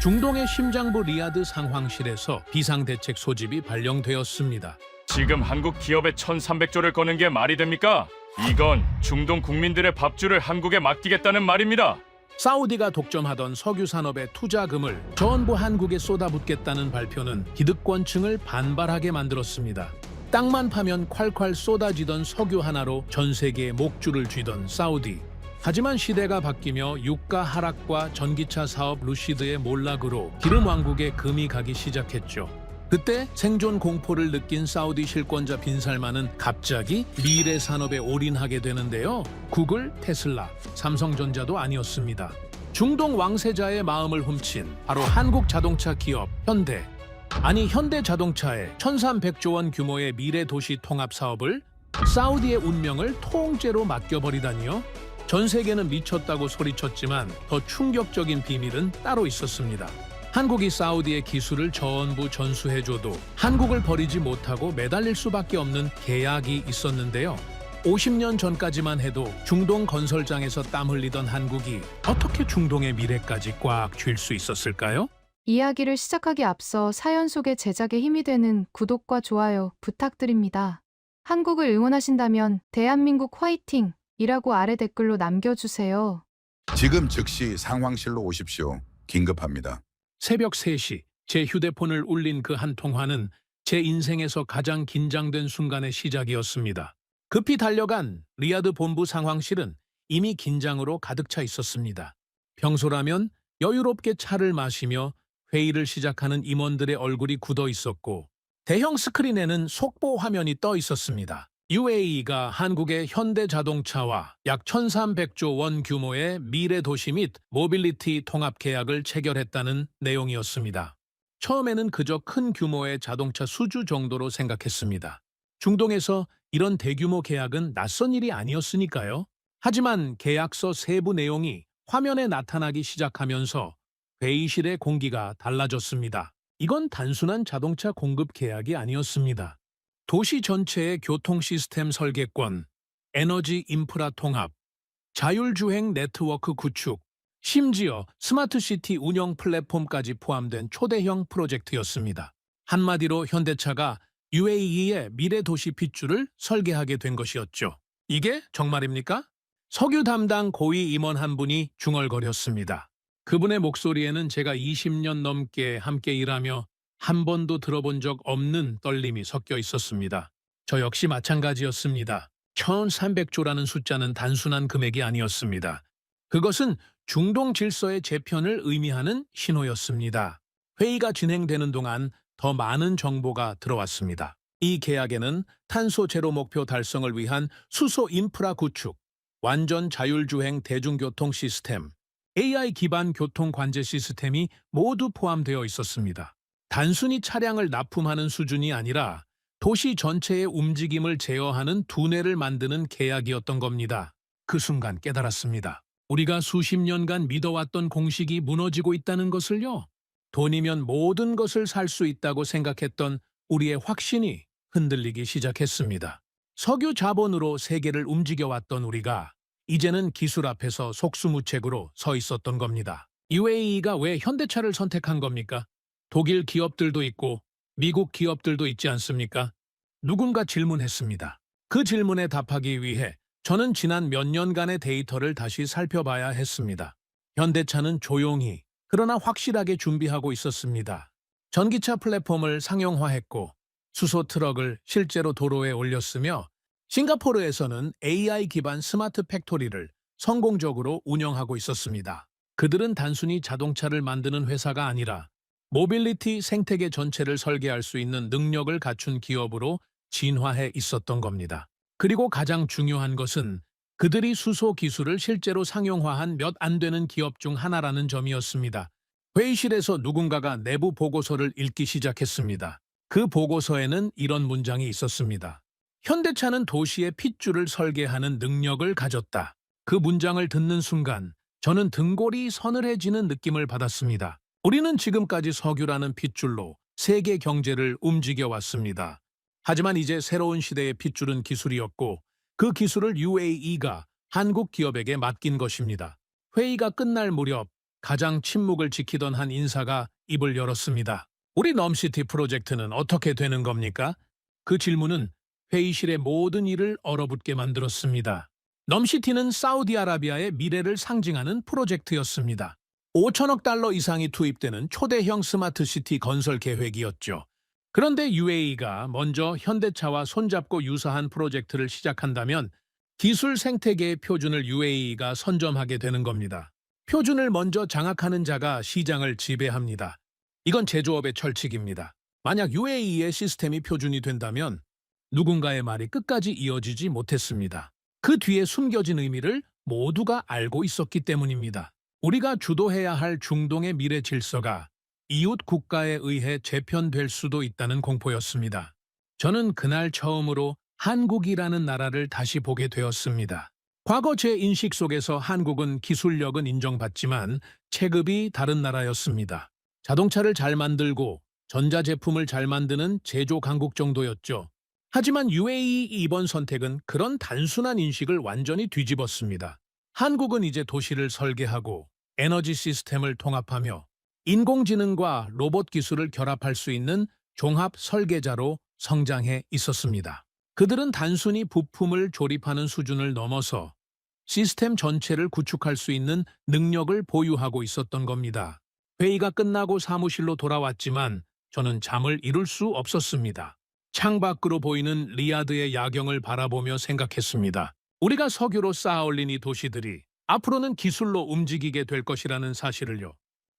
중동의 심장부 리야드 상황실에서 비상대책 소집이 발령되었습니다. 지금 한국 기업에 1,300조를 꺼낸 게 말이 됩니까? 이건 중동 국민들의 밥줄을 한국에 맡기겠다는 말입니다. 사우디가 독점하던 석유 산업의 투자금을 전부 한국에 쏟아붓겠다는 발표는 기득권층을 반발하게 만들었습니다. 땅만 파면 콸콸 쏟아지던 석유 하나로 전 세계에 목줄을 쥐던 사우디. 하지만 시대가 바뀌며 유가 하락과 전기차 사업 루시드의 몰락으로 기름 왕국에 금이 가기 시작했죠. 그때 생존 공포를 느낀 사우디 실권자 빈살만은 갑자기 미래 산업에 올인하게 되는데요. 구글, 테슬라, 삼성전자도 아니었습니다. 중동 왕세자의 마음을 훔친 바로 한국 자동차 기업 현대. 아니 현대자동차의 1,300조 원 규모의 미래 도시 통합 사업을 사우디의 운명을 통째로 맡겨버리다니요. 전 세계는 미쳤다고 소리쳤지만 더 충격적인 비밀은 따로 있었습니다. 한국이 사우디의 기술을 전부 전수해줘도 한국을 버리지 못하고 매달릴 수밖에 없는 계약이 있었는데요. 50년 전까지만 해도 중동 건설장에서 땀 흘리던 한국이 어떻게 중동의 미래까지 꽉 쥘 수 있었을까요? 이야기를 시작하기 앞서 사연 속의 제작에 힘이 되는 구독과 좋아요 부탁드립니다. 한국을 응원하신다면 대한민국 화이팅! 이라고 아래 댓글로 남겨주세요. 지금 즉시 상황실로 오십시오. 긴급합니다. 새벽 3시 제 휴대폰을 울린 그 한 통화는 제 인생에서 가장 긴장된 순간의 시작이었습니다. 급히 달려간 리야드 본부 상황실은 이미 긴장으로 가득 차 있었습니다. 평소라면 여유롭게 차를 마시며 회의를 시작하는 임원들의 얼굴이 굳어 있었고 대형 스크린에는 속보 화면이 떠 있었습니다. UAE가 한국의 현대자동차와 약 1,300조 원 규모의 미래 도시 및 모빌리티 통합 계약을 체결했다는 내용이었습니다. 처음에는 그저 큰 규모의 자동차 수주 정도로 생각했습니다. 중동에서 이런 대규모 계약은 낯선 일이 아니었으니까요. 하지만 계약서 세부 내용이 화면에 나타나기 시작하면서 회의실의 공기가 달라졌습니다. 이건 단순한 자동차 공급 계약이 아니었습니다. 도시 전체의 교통 시스템 설계권, 에너지 인프라 통합, 자율주행 네트워크 구축, 심지어 스마트시티 운영 플랫폼까지 포함된 초대형 프로젝트였습니다. 한마디로 현대차가 UAE의 미래 도시 핏줄을 설계하게 된 것이었죠. 이게 정말입니까? 석유 담당 고위 임원 한 분이 중얼거렸습니다. 그분의 목소리에는 제가 20년 넘게 함께 일하며 한 번도 들어본 적 없는 떨림이 섞여 있었습니다. 저 역시 마찬가지였습니다. 1,300조라는 숫자는 단순한 금액이 아니었습니다. 그것은 중동 질서의 재편을 의미하는 신호였습니다. 회의가 진행되는 동안 더 많은 정보가 들어왔습니다. 이 계약에는 탄소 제로 목표 달성을 위한 수소 인프라 구축, 완전 자율주행 대중교통 시스템, AI 기반 교통 관제 시스템이 모두 포함되어 있었습니다. 단순히 차량을 납품하는 수준이 아니라 도시 전체의 움직임을 제어하는 두뇌를 만드는 계약이었던 겁니다. 그 순간 깨달았습니다. 우리가 수십 년간 믿어왔던 공식이 무너지고 있다는 것을요. 돈이면 모든 것을 살 수 있다고 생각했던 우리의 확신이 흔들리기 시작했습니다. 석유 자본으로 세계를 움직여왔던 우리가 이제는 기술 앞에서 속수무책으로 서 있었던 겁니다. UAE가 왜 현대차를 선택한 겁니까? 독일 기업들도 있고 미국 기업들도 있지 않습니까? 누군가 질문했습니다. 그 질문에 답하기 위해 저는 지난 몇 년간의 데이터를 다시 살펴봐야 했습니다. 현대차는 조용히 그러나 확실하게 준비하고 있었습니다. 전기차 플랫폼을 상용화했고 수소 트럭을 실제로 도로에 올렸으며 싱가포르에서는 AI 기반 스마트 팩토리를 성공적으로 운영하고 있었습니다. 그들은 단순히 자동차를 만드는 회사가 아니라 모빌리티 생태계 전체를 설계할 수 있는 능력을 갖춘 기업으로 진화해 있었던 겁니다. 그리고 가장 중요한 것은 그들이 수소 기술을 실제로 상용화한 몇 안 되는 기업 중 하나라는 점이었습니다. 회의실에서 누군가가 내부 보고서를 읽기 시작했습니다. 그 보고서에는 이런 문장이 있었습니다. 현대차는 도시의 핏줄을 설계하는 능력을 가졌다. 그 문장을 듣는 순간 저는 등골이 서늘해지는 느낌을 받았습니다. 우리는 지금까지 석유라는 핏줄로 세계 경제를 움직여왔습니다. 하지만 이제 새로운 시대의 핏줄은 기술이었고 그 기술을 UAE가 한국 기업에게 맡긴 것입니다. 회의가 끝날 무렵 가장 침묵을 지키던 한 인사가 입을 열었습니다. 우리 넘시티 프로젝트는 어떻게 되는 겁니까? 그 질문은 회의실의 모든 일을 얼어붙게 만들었습니다. 넘시티는 사우디아라비아의 미래를 상징하는 프로젝트였습니다. 5천억 달러 이상이 투입되는 초대형 스마트시티 건설 계획이었죠. 그런데 UAE가 먼저 현대차와 손잡고 유사한 프로젝트를 시작한다면 기술 생태계의 표준을 UAE가 선점하게 되는 겁니다. 표준을 먼저 장악하는 자가 시장을 지배합니다. 이건 제조업의 철칙입니다. 만약 UAE의 시스템이 표준이 된다면 누군가의 말이 끝까지 이어지지 못했습니다. 그 뒤에 숨겨진 의미를 모두가 알고 있었기 때문입니다. 우리가 주도해야 할 중동의 미래 질서가 이웃 국가에 의해 재편될 수도 있다는 공포였습니다. 저는 그날 처음으로 한국이라는 나라를 다시 보게 되었습니다. 과거 제 인식 속에서 한국은 기술력은 인정받지만 체급이 다른 나라였습니다. 자동차를 잘 만들고 전자제품을 잘 만드는 제조 강국 정도였죠. 하지만 UAE 이번 선택은 그런 단순한 인식을 완전히 뒤집었습니다. 한국은 이제 도시를 설계하고 에너지 시스템을 통합하며 인공지능과 로봇 기술을 결합할 수 있는 종합 설계자로 성장해 있었습니다. 그들은 단순히 부품을 조립하는 수준을 넘어서 시스템 전체를 구축할 수 있는 능력을 보유하고 있었던 겁니다. 회의가 끝나고 사무실로 돌아왔지만 저는 잠을 이룰 수 없었습니다. 창밖으로 보이는 리야드의 야경을 바라보며 생각했습니다. 우리가 석유로 쌓아올린 이 도시들이 앞으로는 기술로 움직이게 될 것이라는 사실을요.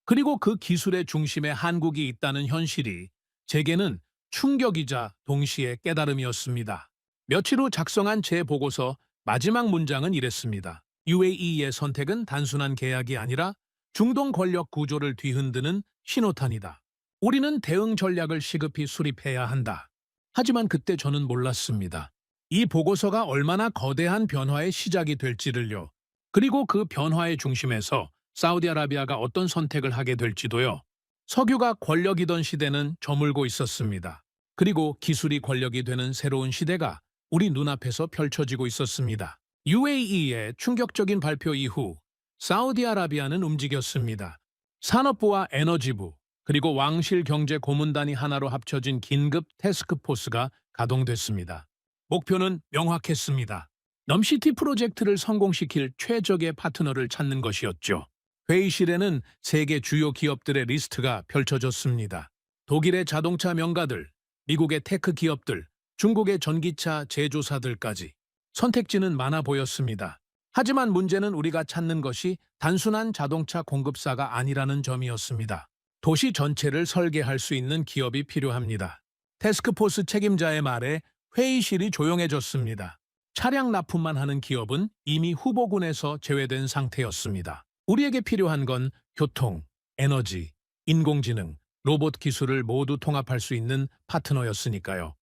그리고 그 기술의 중심에 한국이 있다는 현실이 제게는 충격이자 동시에 깨달음이었습니다. 며칠 후 작성한 제 보고서 마지막 문장은 이랬습니다. UAE의 선택은 단순한 계약이 아니라 중동 권력 구조를 뒤흔드는 신호탄이다. 우리는 대응 전략을 시급히 수립해야 한다. 하지만 그때 저는 몰랐습니다. 이 보고서가 얼마나 거대한 변화의 시작이 될지를요. 그리고 그 변화의 중심에서 사우디아라비아가 어떤 선택을 하게 될지도요. 석유가 권력이던 시대는 저물고 있었습니다. 그리고 기술이 권력이 되는 새로운 시대가 우리 눈앞에서 펼쳐지고 있었습니다. UAE의 충격적인 발표 이후 사우디아라비아는 움직였습니다. 산업부와 에너지부, 그리고 왕실 경제 고문단이 하나로 합쳐진 긴급 태스크포스가 가동됐습니다. 목표는 명확했습니다. 넘시티 프로젝트를 성공시킬 최적의 파트너를 찾는 것이었죠. 회의실에는 세계 주요 기업들의 리스트가 펼쳐졌습니다. 독일의 자동차 명가들, 미국의 테크 기업들, 중국의 전기차 제조사들까지 선택지는 많아 보였습니다. 하지만 문제는 우리가 찾는 것이 단순한 자동차 공급사가 아니라는 점이었습니다. 도시 전체를 설계할 수 있는 기업이 필요합니다. 태스크포스 책임자의 말에 회의실이 조용해졌습니다. 차량 납품만 하는 기업은 이미 후보군에서 제외된 상태였습니다. 우리에게 필요한 건 교통, 에너지, 인공지능, 로봇 기술을 모두 통합할 수 있는 파트너였으니까요.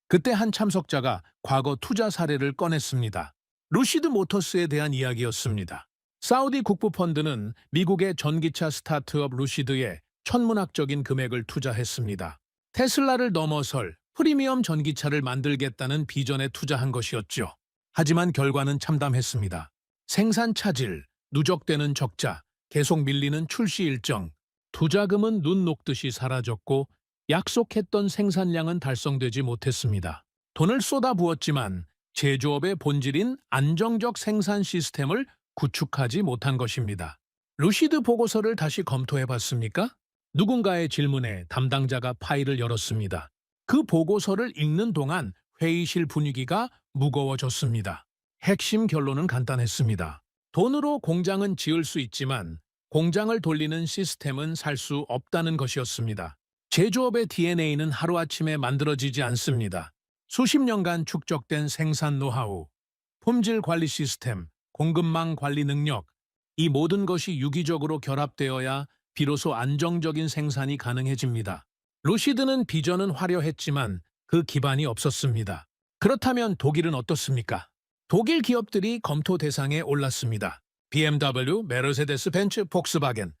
그때 한 참석자가 과거 투자 사례를 꺼냈습니다. 루시드 모터스에 대한 이야기였습니다. 사우디 국부펀드는 미국의 전기차 스타트업 루시드에 천문학적인 금액을 투자했습니다. 테슬라를 넘어설 프리미엄 전기차를 만들겠다는 비전에 투자한 것이었죠. 하지만 결과는 참담했습니다. 생산 차질, 누적되는 적자, 계속 밀리는 출시 일정, 투자금은 눈 녹듯이 사라졌고 약속했던 생산량은 달성되지 못했습니다. 돈을 쏟아부었지만 제조업의 본질인 안정적 생산 시스템을 구축하지 못한 것입니다. 루시드 보고서를 다시 검토해봤습니까? 누군가의 질문에 담당자가 파일을 열었습니다. 그 보고서를 읽는 동안 회의실 분위기가 무거워졌습니다. 핵심 결론은 간단했습니다. 돈으로 공장은 지을 수 있지만 공장을 돌리는 시스템은 살 수 없다는 것이었습니다. 제조업의 DNA는 하루아침에 만들어지지 않습니다. 수십 년간 축적된 생산 노하우, 품질 관리 시스템, 공급망 관리 능력, 이 모든 것이 유기적으로 결합되어야 비로소 안정적인 생산이 가능해집니다. 루시드는 비전은 화려했지만 그 기반이 없었습니다. 그렇다면 독일은 어떻습니까? 독일 기업들이 검토 대상에 올랐습니다. BMW, 메르세데스 벤츠, 폭스바겐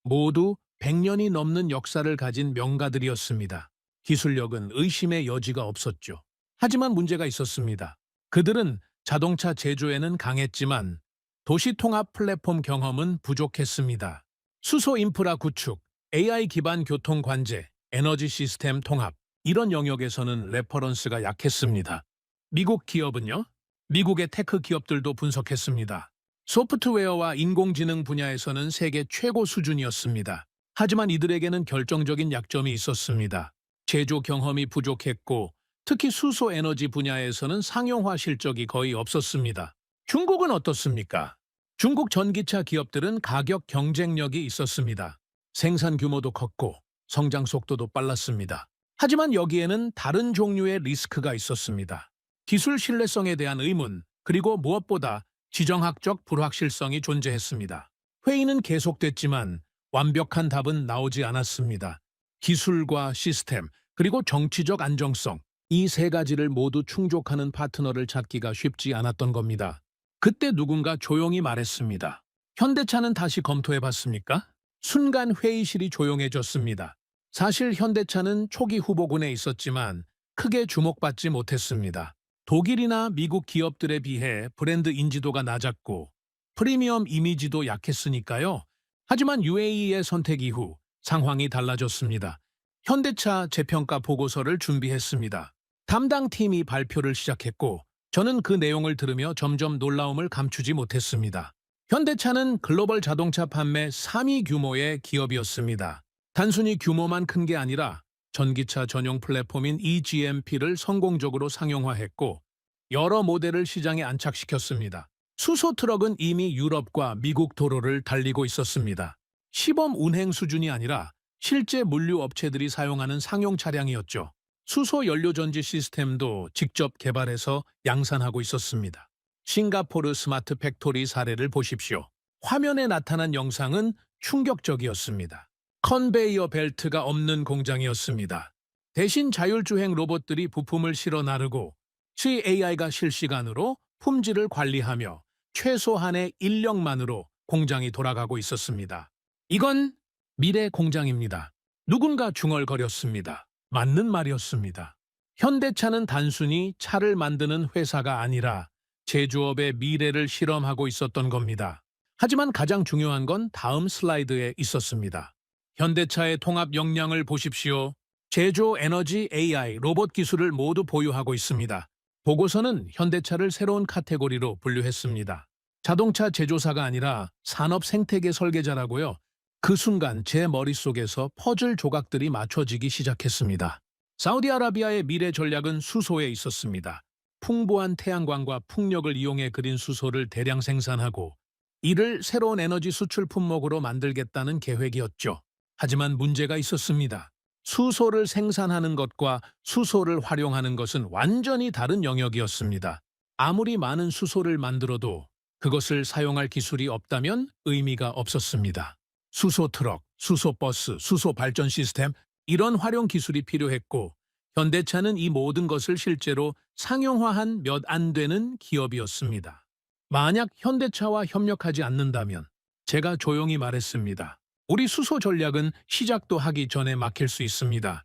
모두 100년이 넘는 역사를 가진 명가들이었습니다. 기술력은 의심의 여지가 없었죠. 하지만 문제가 있었습니다. 그들은 자동차 제조에는 강했지만 도시 통합 플랫폼 경험은 부족했습니다. 수소 인프라 구축, AI 기반 교통 관제, 에너지 시스템 통합, 이런 영역에서는 레퍼런스가 약했습니다. 미국 기업은요? 미국의 테크 기업들도 분석했습니다. 소프트웨어와 인공지능 분야에서는 세계 최고 수준이었습니다. 하지만 이들에게는 결정적인 약점이 있었습니다. 제조 경험이 부족했고, 특히 수소 에너지 분야에서는 상용화 실적이 거의 없었습니다. 중국은 어떻습니까? 중국 전기차 기업들은 가격 경쟁력이 있었습니다. 생산 규모도 컸고 성장 속도도 빨랐습니다. 하지만 여기에는 다른 종류의 리스크가 있었습니다. 기술 신뢰성에 대한 의문, 그리고 무엇보다 지정학적 불확실성이 존재했습니다. 회의는 계속됐지만 완벽한 답은 나오지 않았습니다. 기술과 시스템, 그리고 정치적 안정성, 이 세 가지를 모두 충족하는 파트너를 찾기가 쉽지 않았던 겁니다. 그때 누군가 조용히 말했습니다. 현대차는 다시 검토해봤습니까? 순간 회의실이 조용해졌습니다. 사실 현대차는 초기 후보군에 있었지만 크게 주목받지 못했습니다. 독일이나 미국 기업들에 비해 브랜드 인지도가 낮았고 프리미엄 이미지도 약했으니까요. 하지만 UAE의 선택 이후 상황이 달라졌습니다. 현대차 재평가 보고서를 준비했습니다. 담당 팀이 발표를 시작했고 저는 그 내용을 들으며 점점 놀라움을 감추지 못했습니다. 현대차는 글로벌 자동차 판매 3위 규모의 기업이었습니다. 단순히 규모만 큰 게 아니라 전기차 전용 플랫폼인 eGMP를 성공적으로 상용화했고 여러 모델을 시장에 안착시켰습니다. 수소 트럭은 이미 유럽과 미국 도로를 달리고 있었습니다. 시범 운행 수준이 아니라 실제 물류 업체들이 사용하는 상용 차량이었죠. 수소 연료 전지 시스템도 직접 개발해서 양산하고 있었습니다. 싱가포르 스마트 팩토리 사례를 보십시오. 화면에 나타난 영상은 충격적이었습니다. 컨베이어 벨트가 없는 공장이었습니다. 대신 자율주행 로봇들이 부품을 실어 나르고 AI가 실시간으로 품질을 관리하며 최소한의 인력만으로 공장이 돌아가고 있었습니다. 이건 미래 공장입니다. 누군가 중얼거렸습니다. 맞는 말이었습니다. 현대차는 단순히 차를 만드는 회사가 아니라 제조업의 미래를 실험하고 있었던 겁니다. 하지만 가장 중요한 건 다음 슬라이드에 있었습니다. 현대차의 통합 역량을 보십시오. 제조, 에너지, AI, 로봇 기술을 모두 보유하고 있습니다. 보고서는 현대차를 새로운 카테고리로 분류했습니다. 자동차 제조사가 아니라 산업 생태계 설계자라고요. 그 순간 제 머릿속에서 퍼즐 조각들이 맞춰지기 시작했습니다. 사우디아라비아의 미래 전략은 수소에 있었습니다. 풍부한 태양광과 풍력을 이용해 그린 수소를 대량 생산하고 이를 새로운 에너지 수출 품목으로 만들겠다는 계획이었죠. 하지만 문제가 있었습니다. 수소를 생산하는 것과 수소를 활용하는 것은 완전히 다른 영역이었습니다. 아무리 많은 수소를 만들어도 그것을 사용할 기술이 없다면 의미가 없었습니다. 수소 트럭, 수소 버스, 수소 발전 시스템, 이런 활용 기술이 필요했고 현대차는 이 모든 것을 실제로 상용화한 몇 안 되는 기업이었습니다. 만약 현대차와 협력하지 않는다면 제가 조용히 말했습니다. 우리 수소 전략은 시작도 하기 전에 막힐 수 있습니다.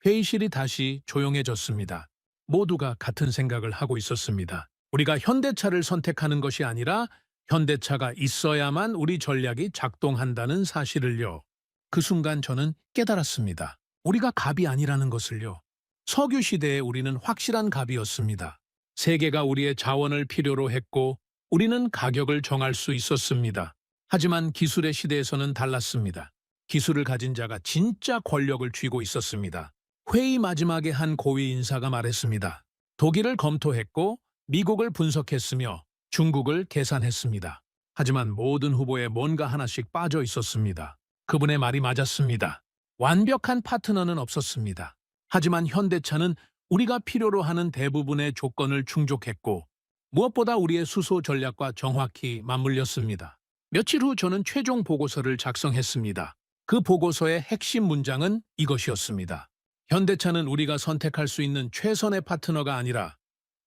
회의실이 다시 조용해졌습니다. 모두가 같은 생각을 하고 있었습니다. 우리가 현대차를 선택하는 것이 아니라 현대차가 있어야만 우리 전략이 작동한다는 사실을요. 그 순간 저는 깨달았습니다. 우리가 갑이 아니라는 것을요. 석유 시대에 우리는 확실한 갑이었습니다. 세계가 우리의 자원을 필요로 했고 우리는 가격을 정할 수 있었습니다. 하지만 기술의 시대에서는 달랐습니다. 기술을 가진 자가 진짜 권력을 쥐고 있었습니다. 회의 마지막에 한 고위 인사가 말했습니다. 독일을 검토했고 미국을 분석했으며 중국을 계산했습니다. 하지만 모든 후보에 뭔가 하나씩 빠져 있었습니다. 그분의 말이 맞았습니다. 완벽한 파트너는 없었습니다. 하지만 현대차는 우리가 필요로 하는 대부분의 조건을 충족했고 무엇보다 우리의 수소 전략과 정확히 맞물렸습니다. 며칠 후 저는 최종 보고서를 작성했습니다. 그 보고서의 핵심 문장은 이것이었습니다. 현대차는 우리가 선택할 수 있는 최선의 파트너가 아니라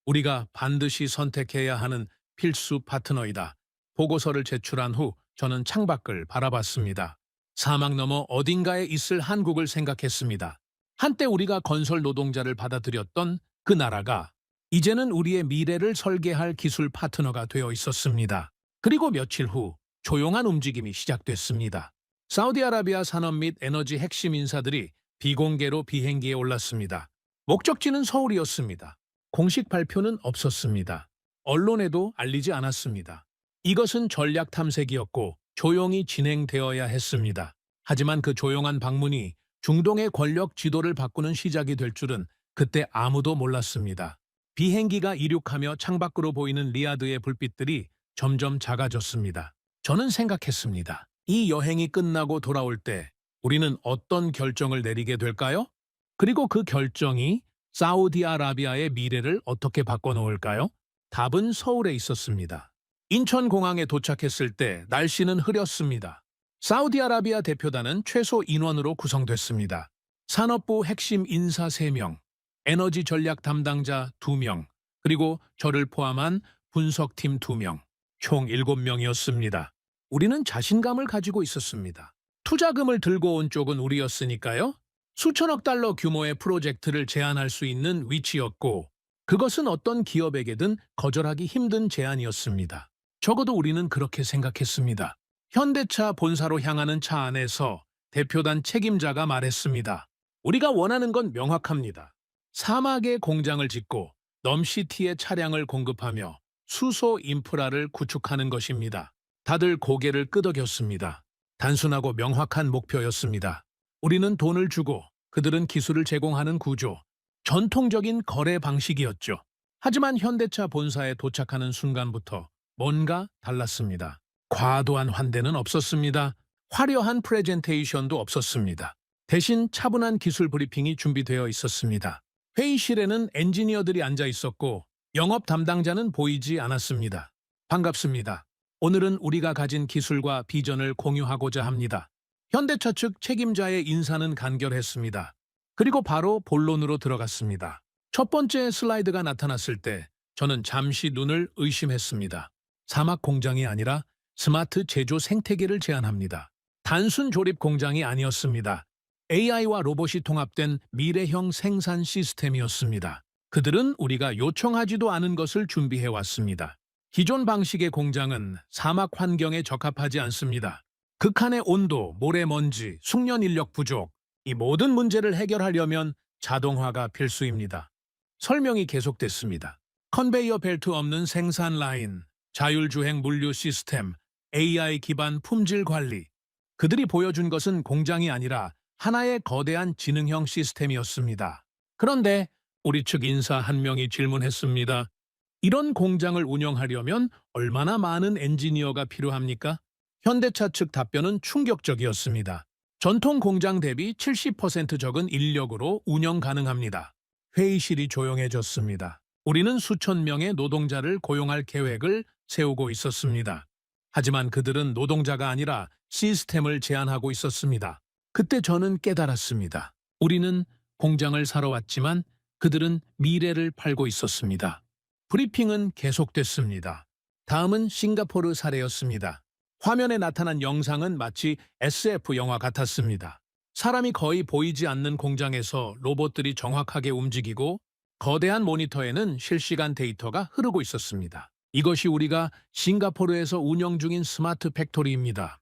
우리가 반드시 선택해야 하는 필수 파트너이다. 보고서를 제출한 후 저는 창밖을 바라봤습니다. 사막 너머 어딘가에 있을 한국을 생각했습니다. 한때 우리가 건설 노동자를 받아들였던 그 나라가 이제는 우리의 미래를 설계할 기술 파트너가 되어 있었습니다. 그리고 며칠 후 조용한 움직임이 시작됐습니다. 사우디아라비아 산업 및 에너지 핵심 인사들이 비공개로 비행기에 올랐습니다. 목적지는 서울이었습니다. 공식 발표는 없었습니다. 언론에도 알리지 않았습니다. 이것은 전략 탐색이었고 조용히 진행되어야 했습니다. 하지만 그 조용한 방문이 중동의 권력 지도를 바꾸는 시작이 될 줄은 그때 아무도 몰랐습니다. 비행기가 이륙하며 창밖으로 보이는 리야드의 불빛들이 점점 작아졌습니다. 저는 생각했습니다. 이 여행이 끝나고 돌아올 때 우리는 어떤 결정을 내리게 될까요? 그리고 그 결정이 사우디아라비아의 미래를 어떻게 바꿔놓을까요? 답은 서울에 있었습니다. 인천공항에 도착했을 때 날씨는 흐렸습니다. 사우디아라비아 대표단은 최소 인원으로 구성됐습니다. 산업부 핵심 인사 3명, 에너지 전략 담당자 2명, 그리고 저를 포함한 분석팀 2명, 총 7명이었습니다. 우리는 자신감을 가지고 있었습니다. 투자금을 들고 온 쪽은 우리였으니까요. 수천억 달러 규모의 프로젝트를 제안할 수 있는 위치였고 그것은 어떤 기업에게든 거절하기 힘든 제안이었습니다. 적어도 우리는 그렇게 생각했습니다. 현대차 본사로 향하는 차 안에서 대표단 책임자가 말했습니다. 우리가 원하는 건 명확합니다. 사막에 공장을 짓고 넘시티에 차량을 공급하며 수소 인프라를 구축하는 것입니다. 다들 고개를 끄덕였습니다. 단순하고 명확한 목표였습니다. 우리는 돈을 주고 그들은 기술을 제공하는 구조, 전통적인 거래 방식이었죠. 하지만 현대차 본사에 도착하는 순간부터 뭔가 달랐습니다. 과도한 환대는 없었습니다. 화려한 프레젠테이션도 없었습니다. 대신 차분한 기술 브리핑이 준비되어 있었습니다. 회의실에는 엔지니어들이 앉아 있었고 영업 담당자는 보이지 않았습니다. 반갑습니다. 오늘은 우리가 가진 기술과 비전을 공유하고자 합니다. 현대차 측 책임자의 인사는 간결했습니다. 그리고 바로 본론으로 들어갔습니다. 첫 번째 슬라이드가 나타났을 때 저는 잠시 눈을 의심했습니다. 사막 공장이 아니라 스마트 제조 생태계를 제안합니다. 단순 조립 공장이 아니었습니다. AI와 로봇이 통합된 미래형 생산 시스템이었습니다. 그들은 우리가 요청하지도 않은 것을 준비해 왔습니다. 기존 방식의 공장은 사막 환경에 적합하지 않습니다. 극한의 온도, 모래먼지, 숙련 인력 부족, 이 모든 문제를 해결하려면 자동화가 필수입니다. 설명이 계속됐습니다. 컨베이어 벨트 없는 생산 라인, 자율주행 물류 시스템, AI 기반 품질 관리. 그들이 보여준 것은 공장이 아니라 하나의 거대한 지능형 시스템이었습니다. 그런데 우리 측 인사 한 명이 질문했습니다. 이런 공장을 운영하려면 얼마나 많은 엔지니어가 필요합니까? 현대차 측 답변은 충격적이었습니다. 전통 공장 대비 70% 적은 인력으로 운영 가능합니다. 회의실이 조용해졌습니다. 우리는 수천 명의 노동자를 고용할 계획을 세우고 있었습니다. 하지만 그들은 노동자가 아니라 시스템을 제안하고 있었습니다. 그때 저는 깨달았습니다. 우리는 공장을 사러 왔지만 그들은 미래를 팔고 있었습니다. 브리핑은 계속됐습니다. 다음은 싱가포르 사례였습니다. 화면에 나타난 영상은 마치 SF 영화 같았습니다. 사람이 거의 보이지 않는 공장에서 로봇들이 정확하게 움직이고 거대한 모니터에는 실시간 데이터가 흐르고 있었습니다. 이것이 우리가 싱가포르에서 운영 중인 스마트 팩토리입니다.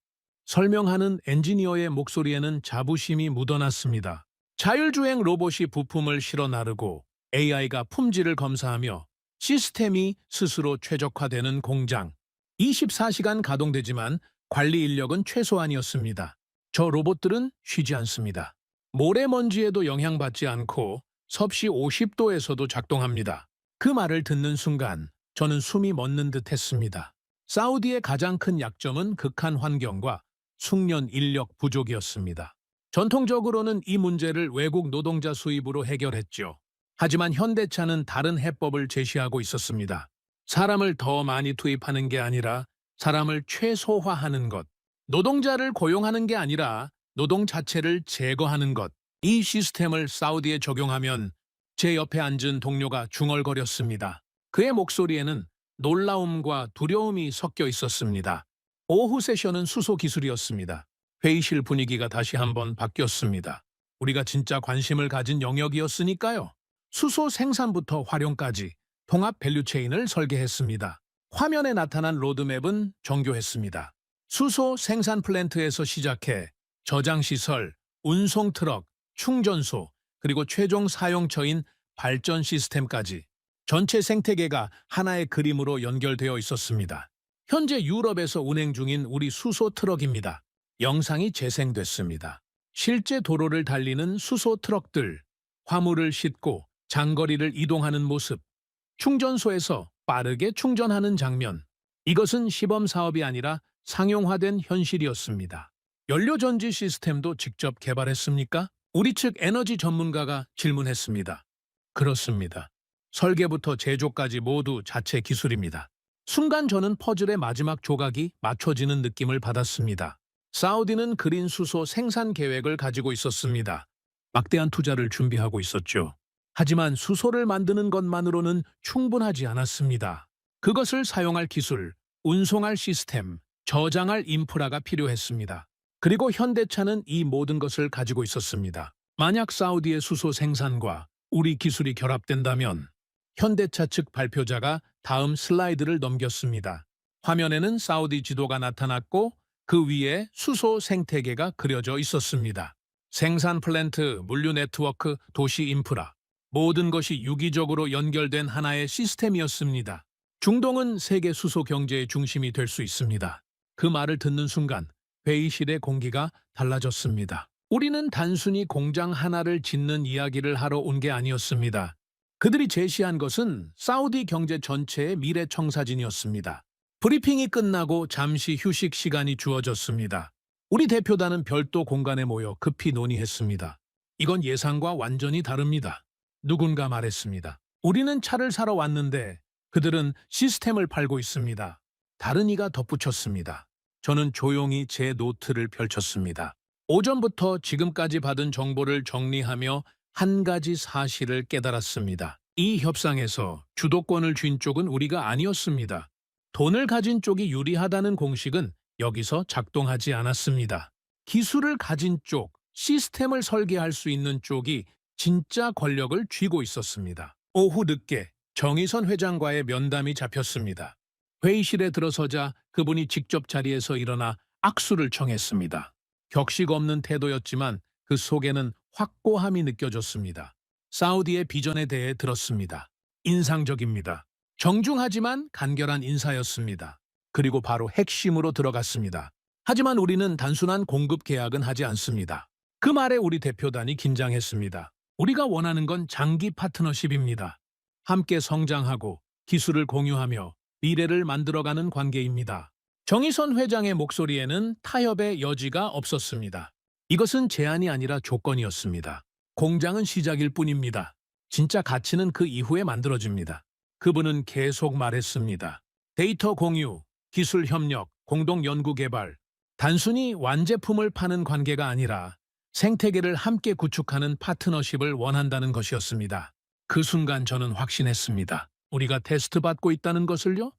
설명하는 엔지니어의 목소리에는 자부심이 묻어났습니다. 자율주행 로봇이 부품을 실어 나르고 AI가 품질을 검사하며 시스템이 스스로 최적화되는 공장. 24시간 가동되지만 관리 인력은 최소한이었습니다. 저 로봇들은 쉬지 않습니다. 모래먼지에도 영향받지 않고 섭씨 50도에서도 작동합니다. 그 말을 듣는 순간 저는 숨이 멎는 듯 했습니다. 사우디의 가장 큰 약점은 극한 환경과 숙련 인력 부족이었습니다. 전통적으로는 이 문제를 외국 노동자 수입으로 해결했죠. 하지만 현대차는 다른 해법을 제시하고 있었습니다. 사람을 더 많이 투입하는 게 아니라 사람을 최소화하는 것. 노동자를 고용하는 게 아니라 노동 자체를 제거하는 것. 이 시스템을 사우디에 적용하면 제 옆에 앉은 동료가 중얼거렸습니다. 그의 목소리에는 놀라움과 두려움이 섞여 있었습니다. 오후 세션은 수소 기술이었습니다. 회의실 분위기가 다시 한번 바뀌었습니다. 우리가 진짜 관심을 가진 영역이었으니까요. 수소 생산부터 활용까지 통합 밸류체인을 설계했습니다. 화면에 나타난 로드맵은 정교했습니다. 수소 생산 플랜트에서 시작해 저장시설, 운송트럭, 충전소, 그리고 최종 사용처인 발전 시스템까지 전체 생태계가 하나의 그림으로 연결되어 있었습니다. 현재 유럽에서 운행 중인 우리 수소 트럭입니다. 영상이 재생됐습니다. 실제 도로를 달리는 수소 트럭들, 화물을 싣고 장거리를 이동하는 모습, 충전소에서 빠르게 충전하는 장면. 이것은 시범 사업이 아니라 상용화된 현실이었습니다. 연료 전지 시스템도 직접 개발했습니까? 우리 측 에너지 전문가가 질문했습니다. 그렇습니다. 설계부터 제조까지 모두 자체 기술입니다. 순간 저는 퍼즐의 마지막 조각이 맞춰지는 느낌을 받았습니다. 사우디는 그린 수소 생산 계획을 가지고 있었습니다. 막대한 투자를 준비하고 있었죠. 하지만 수소를 만드는 것만으로는 충분하지 않았습니다. 그것을 사용할 기술, 운송할 시스템, 저장할 인프라가 필요했습니다. 그리고 현대차는 이 모든 것을 가지고 있었습니다. 만약 사우디의 수소 생산과 우리 기술이 결합된다면 현대차 측 발표자가 다음 슬라이드를 넘겼습니다. 화면에는 사우디 지도가 나타났고 그 위에 수소 생태계가 그려져 있었습니다. 생산 플랜트, 물류 네트워크, 도시 인프라, 모든 것이 유기적으로 연결된 하나의 시스템이었습니다. 중동은 세계 수소 경제의 중심이 될 수 있습니다. 그 말을 듣는 순간 회의실의 공기가 달라졌습니다. 우리는 단순히 공장 하나를 짓는 이야기를 하러 온 게 아니었습니다. 그들이 제시한 것은 사우디 경제 전체의 미래 청사진이었습니다. 브리핑이 끝나고 잠시 휴식 시간이 주어졌습니다. 우리 대표단은 별도 공간에 모여 급히 논의했습니다. 이건 예상과 완전히 다릅니다. 누군가 말했습니다. 우리는 차를 사러 왔는데 그들은 시스템을 팔고 있습니다. 다른 이가 덧붙였습니다. 저는 조용히 제 노트를 펼쳤습니다. 오전부터 지금까지 받은 정보를 정리하며 한 가지 사실을 깨달았습니다. 이 협상에서 주도권을 쥔 쪽은 우리가 아니었습니다. 돈을 가진 쪽이 유리하다는 공식은 여기서 작동하지 않았습니다. 기술을 가진 쪽, 시스템을 설계할 수 있는 쪽이 진짜 권력을 쥐고 있었습니다. 오후 늦게 정의선 회장과의 면담이 잡혔습니다. 회의실에 들어서자 그분이 직접 자리에서 일어나 악수를 청했습니다. 격식 없는 태도였지만 그 속에는 확고함이 느껴졌습니다. 사우디의 비전에 대해 들었습니다. 인상적입니다. 정중하지만 간결한 인사였습니다. 그리고 바로 핵심으로 들어갔습니다. 하지만 우리는 단순한 공급 계약은 하지 않습니다. 그 말에 우리 대표단이 긴장했습니다. 우리가 원하는 건 장기 파트너십입니다. 함께 성장하고 기술을 공유하며 미래를 만들어가는 관계입니다. 정의선 회장의 목소리에는 타협의 여지가 없었습니다. 이것은 제안이 아니라 조건이었습니다. 공장은 시작일 뿐입니다. 진짜 가치는 그 이후에 만들어집니다. 그분은 계속 말했습니다. 데이터 공유, 기술 협력, 공동 연구 개발, 단순히 완제품을 파는 관계가 아니라 생태계를 함께 구축하는 파트너십을 원한다는 것이었습니다. 그 순간 저는 확신했습니다. 우리가 테스트받고 있다는 것을요?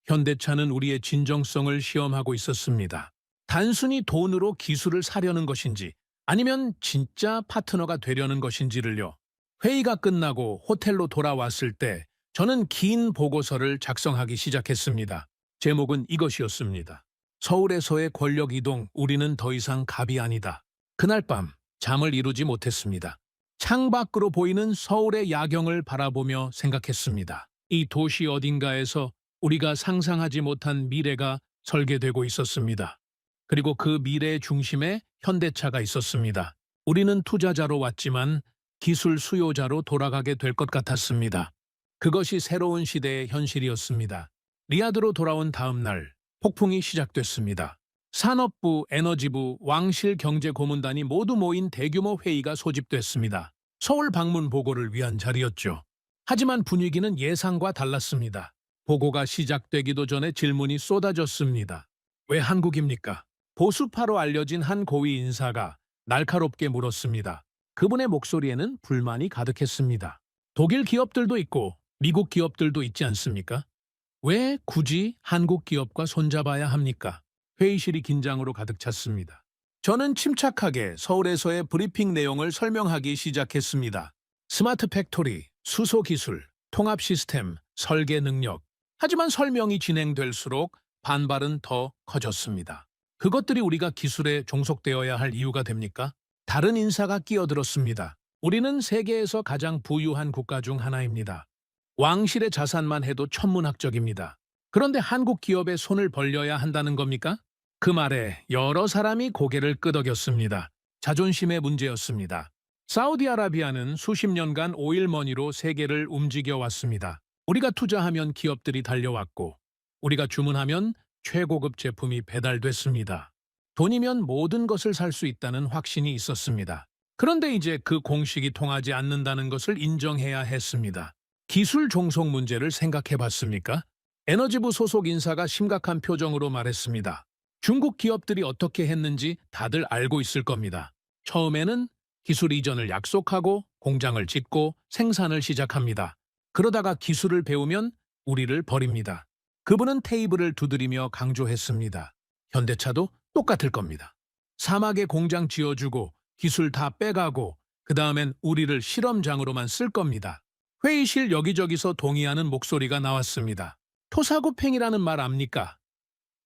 현대차는 우리의 진정성을 시험하고 있었습니다. 단순히 돈으로 기술을 사려는 것인지 아니면 진짜 파트너가 되려는 것인지를요. 회의가 끝나고 호텔로 돌아왔을 때 저는 긴 보고서를 작성하기 시작했습니다. 제목은 이것이었습니다. 서울에서의 권력 이동, 우리는 더 이상 갑이 아니다. 그날 밤 잠을 이루지 못했습니다. 창밖으로 보이는 서울의 야경을 바라보며 생각했습니다. 이 도시 어딘가에서 우리가 상상하지 못한 미래가 설계되고 있었습니다. 그리고 그 미래의 중심에 현대차가 있었습니다. 우리는 투자자로 왔지만 기술 수요자로 돌아가게 될 것 같았습니다. 그것이 새로운 시대의 현실이었습니다. 리야드로 돌아온 다음 날 폭풍이 시작됐습니다. 산업부, 에너지부, 왕실 경제고문단이 모두 모인 대규모 회의가 소집됐습니다. 서울 방문 보고를 위한 자리였죠. 하지만 분위기는 예상과 달랐습니다. 보고가 시작되기도 전에 질문이 쏟아졌습니다. 왜 한국입니까? 보수파로 알려진 한 고위 인사가 날카롭게 물었습니다. 그분의 목소리에는 불만이 가득했습니다. 독일 기업들도 있고 미국 기업들도 있지 않습니까? 왜 굳이 한국 기업과 손잡아야 합니까? 회의실이 긴장으로 가득 찼습니다. 저는 침착하게 서울에서의 브리핑 내용을 설명하기 시작했습니다. 스마트 팩토리, 수소 기술, 통합 시스템, 설계 능력. 하지만 설명이 진행될수록 반발은 더 커졌습니다. 그것들이 우리가 기술에 종속되어야 할 이유가 됩니까? 다른 인사가 끼어들었습니다. 우리는 세계에서 가장 부유한 국가 중 하나입니다. 왕실의 자산만 해도 천문학적입니다. 그런데 한국 기업에 손을 벌려야 한다는 겁니까? 그 말에 여러 사람이 고개를 끄덕였습니다. 자존심의 문제였습니다. 사우디아라비아는 수십 년간 오일머니로 세계를 움직여왔습니다. 우리가 투자하면 기업들이 달려왔고 우리가 주문하면 최고급 제품이 배달됐습니다. 돈이면 모든 것을 살 수 있다는 확신이 있었습니다. 그런데 이제 그 공식이 통하지 않는다는 것을 인정해야 했습니다. 기술 종속 문제를 생각해 봤습니까? 에너지부 소속 인사가 심각한 표정으로 말했습니다. 중국 기업들이 어떻게 했는지 다들 알고 있을 겁니다. 처음에는 기술 이전을 약속하고 공장을 짓고 생산을 시작합니다. 그러다가 기술을 배우면 우리를 버립니다. 그분은 테이블을 두드리며 강조했습니다. 현대차도 똑같을 겁니다. 사막에 공장 지어주고 기술 다 빼가고 그 다음엔 우리를 실험장으로만 쓸 겁니다. 회의실 여기저기서 동의하는 목소리가 나왔습니다. 토사구팽이라는 말 압니까?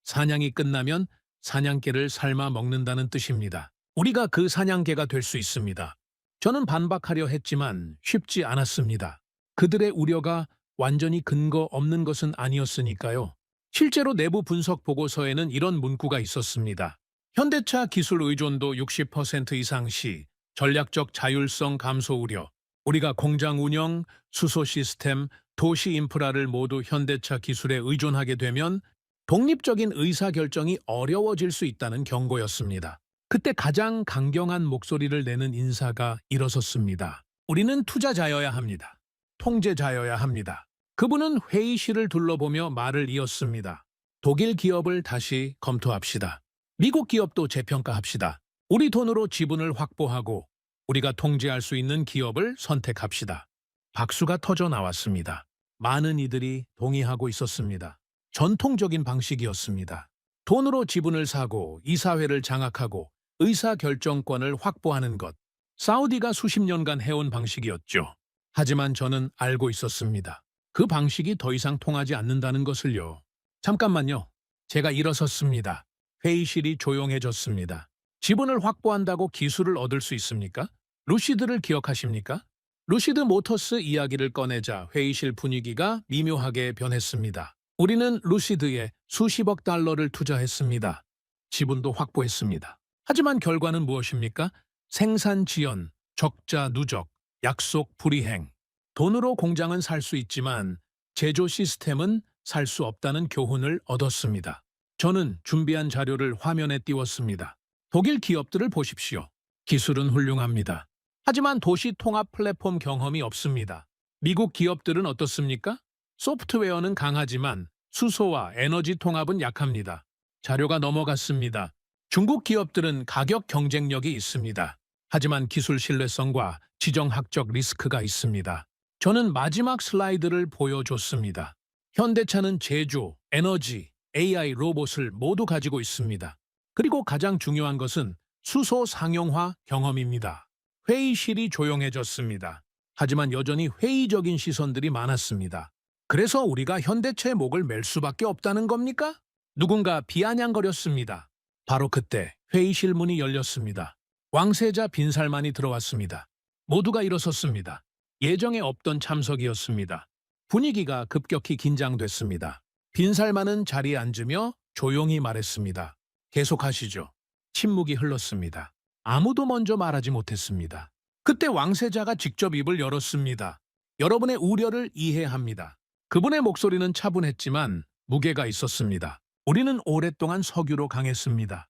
사냥이 끝나면 사냥개를 삶아 먹는다는 뜻입니다. 우리가 그 사냥개가 될 수 있습니다. 저는 반박하려 했지만 쉽지 않았습니다. 그들의 우려가 완전히 근거 없는 것은 아니었으니까요. 실제로 내부 분석 보고서에는 이런 문구가 있었습니다. 현대차 기술 의존도 60% 이상 시 전략적 자율성 감소 우려. 우리가 공장 운영, 수소 시스템, 도시 인프라를 모두 현대차 기술에 의존하게 되면 독립적인 의사결정이 어려워질 수 있다는 경고였습니다. 그때 가장 강경한 목소리를 내는 인사가 일어섰습니다. 우리는 투자자여야 합니다. 통제자여야 합니다. 그분은 회의실을 둘러보며 말을 이었습니다. 독일 기업을 다시 검토합시다. 미국 기업도 재평가합시다. 우리 돈으로 지분을 확보하고 우리가 통제할 수 있는 기업을 선택합시다. 박수가 터져 나왔습니다. 많은 이들이 동의하고 있었습니다. 전통적인 방식이었습니다. 돈으로 지분을 사고 이사회를 장악하고 의사결정권을 확보하는 것. 사우디가 수십 년간 해온 방식이었죠. 하지만 저는 알고 있었습니다. 그 방식이 더 이상 통하지 않는다는 것을요. 잠깐만요. 제가 일어섰습니다. 회의실이 조용해졌습니다. 지분을 확보한다고 기술을 얻을 수 있습니까? 루시드를 기억하십니까? 루시드 모터스 이야기를 꺼내자 회의실 분위기가 미묘하게 변했습니다. 우리는 루시드에 수십억 달러를 투자했습니다. 지분도 확보했습니다. 하지만 결과는 무엇입니까? 생산 지연, 적자 누적, 약속 불이행. 돈으로 공장은 살 수 있지만 제조 시스템은 살 수 없다는 교훈을 얻었습니다. 저는 준비한 자료를 화면에 띄웠습니다. 독일 기업들을 보십시오. 기술은 훌륭합니다. 하지만 도시 통합 플랫폼 경험이 없습니다. 미국 기업들은 어떻습니까? 소프트웨어는 강하지만 수소와 에너지 통합은 약합니다. 자료가 넘어갔습니다. 중국 기업들은 가격 경쟁력이 있습니다. 하지만 기술 신뢰성과 지정학적 리스크가 있습니다. 저는 마지막 슬라이드를 보여줬습니다. 현대차는 제조, 에너지, AI 로봇을 모두 가지고 있습니다. 그리고 가장 중요한 것은 수소 상용화 경험입니다. 회의실이 조용해졌습니다. 하지만 여전히 회의적인 시선들이 많았습니다. 그래서 우리가 현대차의 목을 맬 수밖에 없다는 겁니까? 누군가 비아냥거렸습니다. 바로 그때 회의실 문이 열렸습니다. 왕세자 빈살만이 들어왔습니다. 모두가 일어섰습니다. 예정에 없던 참석이었습니다. 분위기가 급격히 긴장됐습니다. 빈살만은 자리에 앉으며 조용히 말했습니다. 계속하시죠. 침묵이 흘렀습니다. 아무도 먼저 말하지 못했습니다. 그때 왕세자가 직접 입을 열었습니다. 여러분의 우려를 이해합니다. 그분의 목소리는 차분했지만 무게가 있었습니다. 우리는 오랫동안 석유로 강했습니다.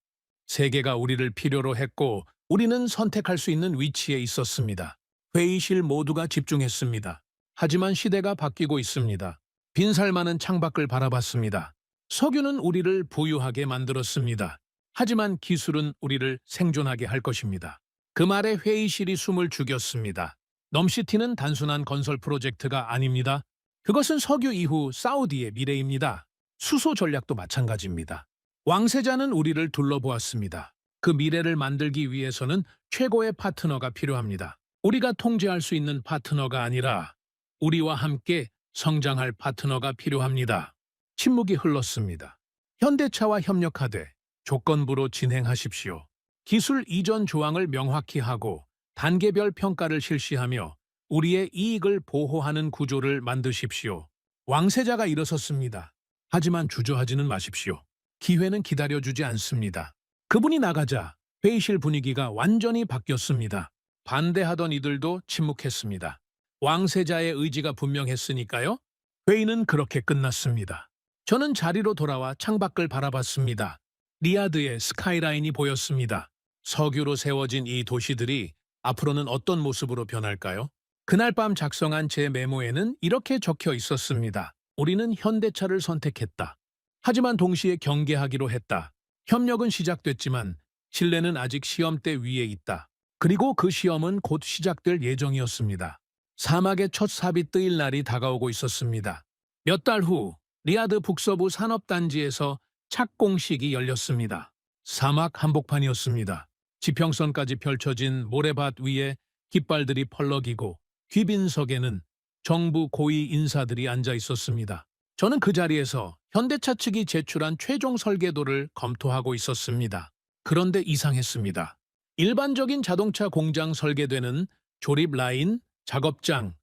세계가 우리를 필요로 했고 우리는 선택할 수 있는 위치에 있었습니다. 회의실 모두가 집중했습니다. 하지만 시대가 바뀌고 있습니다. 빈살만은 창밖을 바라봤습니다. 석유는 우리를 부유하게 만들었습니다. 하지만 기술은 우리를 생존하게 할 것입니다. 그 말에 회의실이 숨을 죽였습니다. 넘시티는 단순한 건설 프로젝트가 아닙니다. 그것은 석유 이후 사우디의 미래입니다. 수소 전략도 마찬가지입니다. 왕세자는 우리를 둘러보았습니다. 그 미래를 만들기 위해서는 최고의 파트너가 필요합니다. 우리가 통제할 수 있는 파트너가 아니라 우리와 함께 성장할 파트너가 필요합니다. 침묵이 흘렀습니다. 현대차와 협력하되 조건부로 진행하십시오. 기술 이전 조항을 명확히 하고 단계별 평가를 실시하며 우리의 이익을 보호하는 구조를 만드십시오. 왕세자가 일어섰습니다. 하지만 주저하지는 마십시오. 기회는 기다려주지 않습니다. 그분이 나가자 회의실 분위기가 완전히 바뀌었습니다. 반대하던 이들도 침묵했습니다. 왕세자의 의지가 분명했으니까요. 회의는 그렇게 끝났습니다. 저는 자리로 돌아와 창밖을 바라봤습니다. 리야드의 스카이라인이 보였습니다. 석유로 세워진 이 도시들이 앞으로는 어떤 모습으로 변할까요? 그날 밤 작성한 제 메모에는 이렇게 적혀 있었습니다. 우리는 현대차를 선택했다. 하지만 동시에 경계하기로 했다. 협력은 시작됐지만 신뢰는 아직 시험대 위에 있다. 그리고 그 시험은 곧 시작될 예정이었습니다. 사막의 첫 삽이 뜨일 날이 다가오고 있었습니다. 몇 달 후 리야드 북서부 산업단지에서 착공식이 열렸습니다. 사막 한복판이었습니다. 지평선까지 펼쳐진 모래밭 위에 깃발들이 펄럭이고 귀빈석에는 정부 고위 인사들이 앉아 있었습니다. 저는 그 자리에서 현대차 측이 제출한 최종 설계도를 검토하고 있었습니다. 그런데 이상했습니다. 일반적인 자동차 공장 설계되는 조립 라인, 작업장,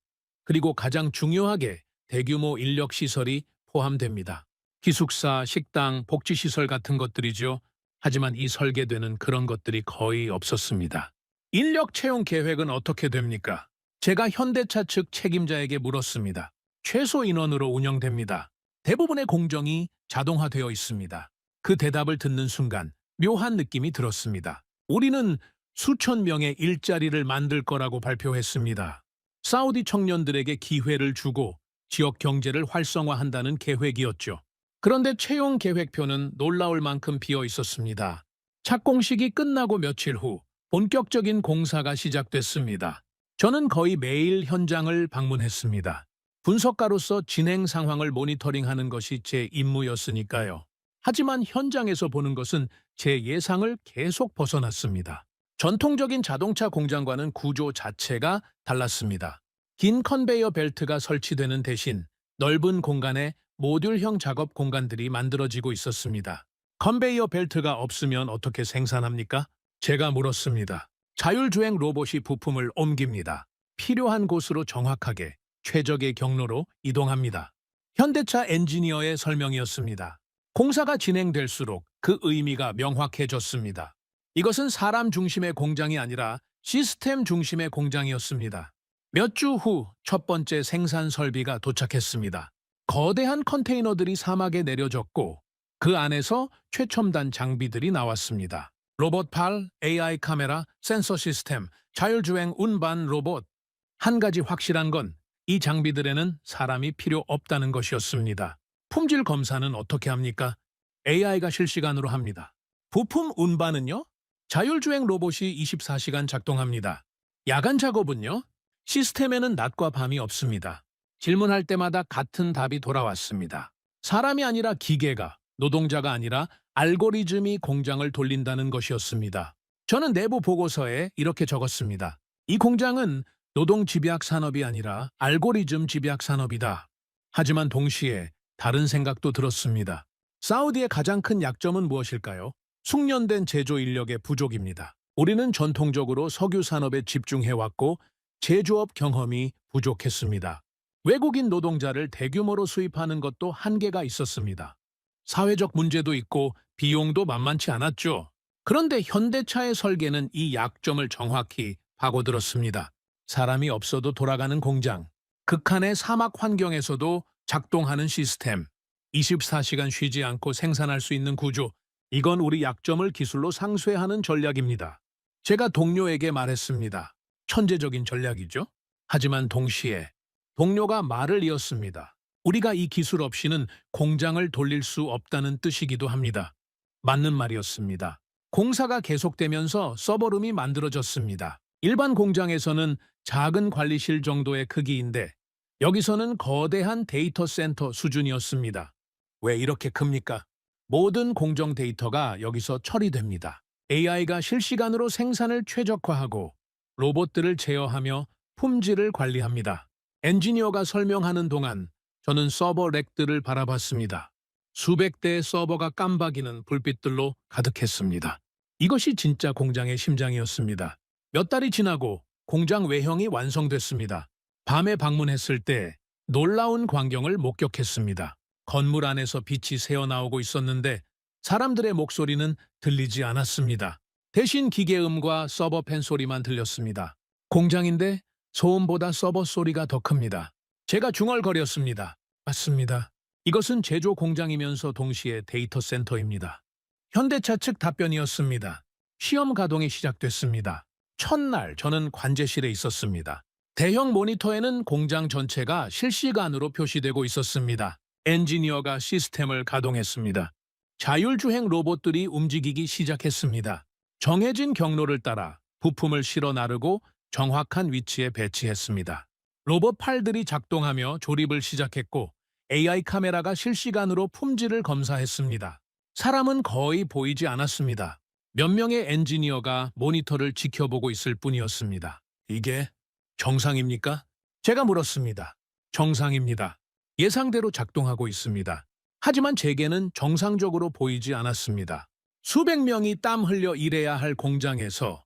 그리고 가장 중요하게 대규모 인력 시설이 포함됩니다. 기숙사, 식당, 복지시설 같은 것들이죠. 하지만 이 설계되는 그런 것들이 거의 없었습니다. 인력 채용 계획은 어떻게 됩니까? 제가 현대차 측 책임자에게 물었습니다. 최소 인원으로 운영됩니다. 대부분의 공정이 자동화되어 있습니다. 그 대답을 듣는 순간 묘한 느낌이 들었습니다. 우리는 수천 명의 일자리를 만들 거라고 발표했습니다. 사우디 청년들에게 기회를 주고 지역 경제를 활성화한다는 계획이었죠. 그런데 채용 계획표는 놀라울 만큼 비어 있었습니다. 착공식이 끝나고 며칠 후 본격적인 공사가 시작됐습니다. 저는 거의 매일 현장을 방문했습니다. 분석가로서 진행 상황을 모니터링하는 것이 제 임무였으니까요. 하지만 현장에서 보는 것은 제 예상을 계속 벗어났습니다. 전통적인 자동차 공장과는 구조 자체가 달랐습니다. 긴 컨베이어 벨트가 설치되는 대신 넓은 공간에 모듈형 작업 공간들이 만들어지고 있었습니다. 컨베이어 벨트가 없으면 어떻게 생산합니까? 제가 물었습니다. 자율주행 로봇이 부품을 옮깁니다. 필요한 곳으로 정확하게 최적의 경로로 이동합니다. 현대차 엔지니어의 설명이었습니다. 공사가 진행될수록 그 의미가 명확해졌습니다. 이것은 사람 중심의 공장이 아니라 시스템 중심의 공장이었습니다. 몇 주 후 첫 번째 생산 설비가 도착했습니다. 거대한 컨테이너들이 사막에 내려졌고 그 안에서 최첨단 장비들이 나왔습니다. 로봇팔, AI 카메라, 센서 시스템, 자율주행 운반 로봇. 한 가지 확실한 건 이 장비들에는 사람이 필요 없다는 것이었습니다. 품질 검사는 어떻게 합니까? AI가 실시간으로 합니다. 부품 운반은요? 자율주행 로봇이 24시간 작동합니다. 야간 작업은요? 시스템에는 낮과 밤이 없습니다. 질문할 때마다 같은 답이 돌아왔습니다. 사람이 아니라 기계가, 노동자가 아니라 알고리즘이 공장을 돌린다는 것이었습니다. 저는 내부 보고서에 이렇게 적었습니다. 이 공장은 노동 집약 산업이 아니라 알고리즘 집약 산업이다. 하지만 동시에 다른 생각도 들었습니다. 사우디의 가장 큰 약점은 무엇일까요? 숙련된 제조 인력의 부족입니다. 우리는 전통적으로 석유 산업에 집중해왔고 제조업 경험이 부족했습니다. 외국인 노동자를 대규모로 수입하는 것도 한계가 있었습니다. 사회적 문제도 있고 비용도 만만치 않았죠. 그런데 현대차의 설계는 이 약점을 정확히 파고들었습니다. 사람이 없어도 돌아가는 공장, 극한의 사막 환경에서도 작동하는 시스템, 24시간 쉬지 않고 생산할 수 있는 구조, 이건 우리 약점을 기술로 상쇄하는 전략입니다. 제가 동료에게 말했습니다. 천재적인 전략이죠? 하지만 동시에 동료가 말을 이었습니다. 우리가 이 기술 없이는 공장을 돌릴 수 없다는 뜻이기도 합니다. 맞는 말이었습니다. 공사가 계속되면서 서버룸이 만들어졌습니다. 일반 공장에서는 작은 관리실 정도의 크기인데 여기서는 거대한 데이터 센터 수준이었습니다. 왜 이렇게 큽니까? 모든 공정 데이터가 여기서 처리됩니다. AI가 실시간으로 생산을 최적화하고 로봇들을 제어하며 품질을 관리합니다. 엔지니어가 설명하는 동안 저는 서버 렉들을 바라봤습니다. 수백 대의 서버가 깜박이는 불빛들로 가득했습니다. 이것이 진짜 공장의 심장이었습니다. 몇 달이 지나고 공장 외형이 완성됐습니다. 밤에 방문했을 때 놀라운 광경을 목격했습니다. 건물 안에서 빛이 새어나오고 있었는데 사람들의 목소리는 들리지 않았습니다. 대신 기계음과 서버 팬 소리만 들렸습니다. 공장인데 소음보다 서버 소리가 더 큽니다. 제가 중얼거렸습니다. 맞습니다. 이것은 제조 공장이면서 동시에 데이터 센터입니다. 현대차 측 답변이었습니다. 시험 가동이 시작됐습니다. 첫날 저는 관제실에 있었습니다. 대형 모니터에는 공장 전체가 실시간으로 표시되고 있었습니다. 엔지니어가 시스템을 가동했습니다. 자율주행 로봇들이 움직이기 시작했습니다. 정해진 경로를 따라 부품을 실어 나르고 정확한 위치에 배치했습니다. 로봇 팔들이 작동하며 조립을 시작했고 AI 카메라가 실시간으로 품질을 검사했습니다. 사람은 거의 보이지 않았습니다. 몇 명의 엔지니어가 모니터를 지켜보고 있을 뿐이었습니다. 이게 정상입니까? 제가 물었습니다. 정상입니다. 예상대로 작동하고 있습니다. 하지만 제게는 정상적으로 보이지 않았습니다. 수백 명이 땀 흘려 일해야 할 공장에서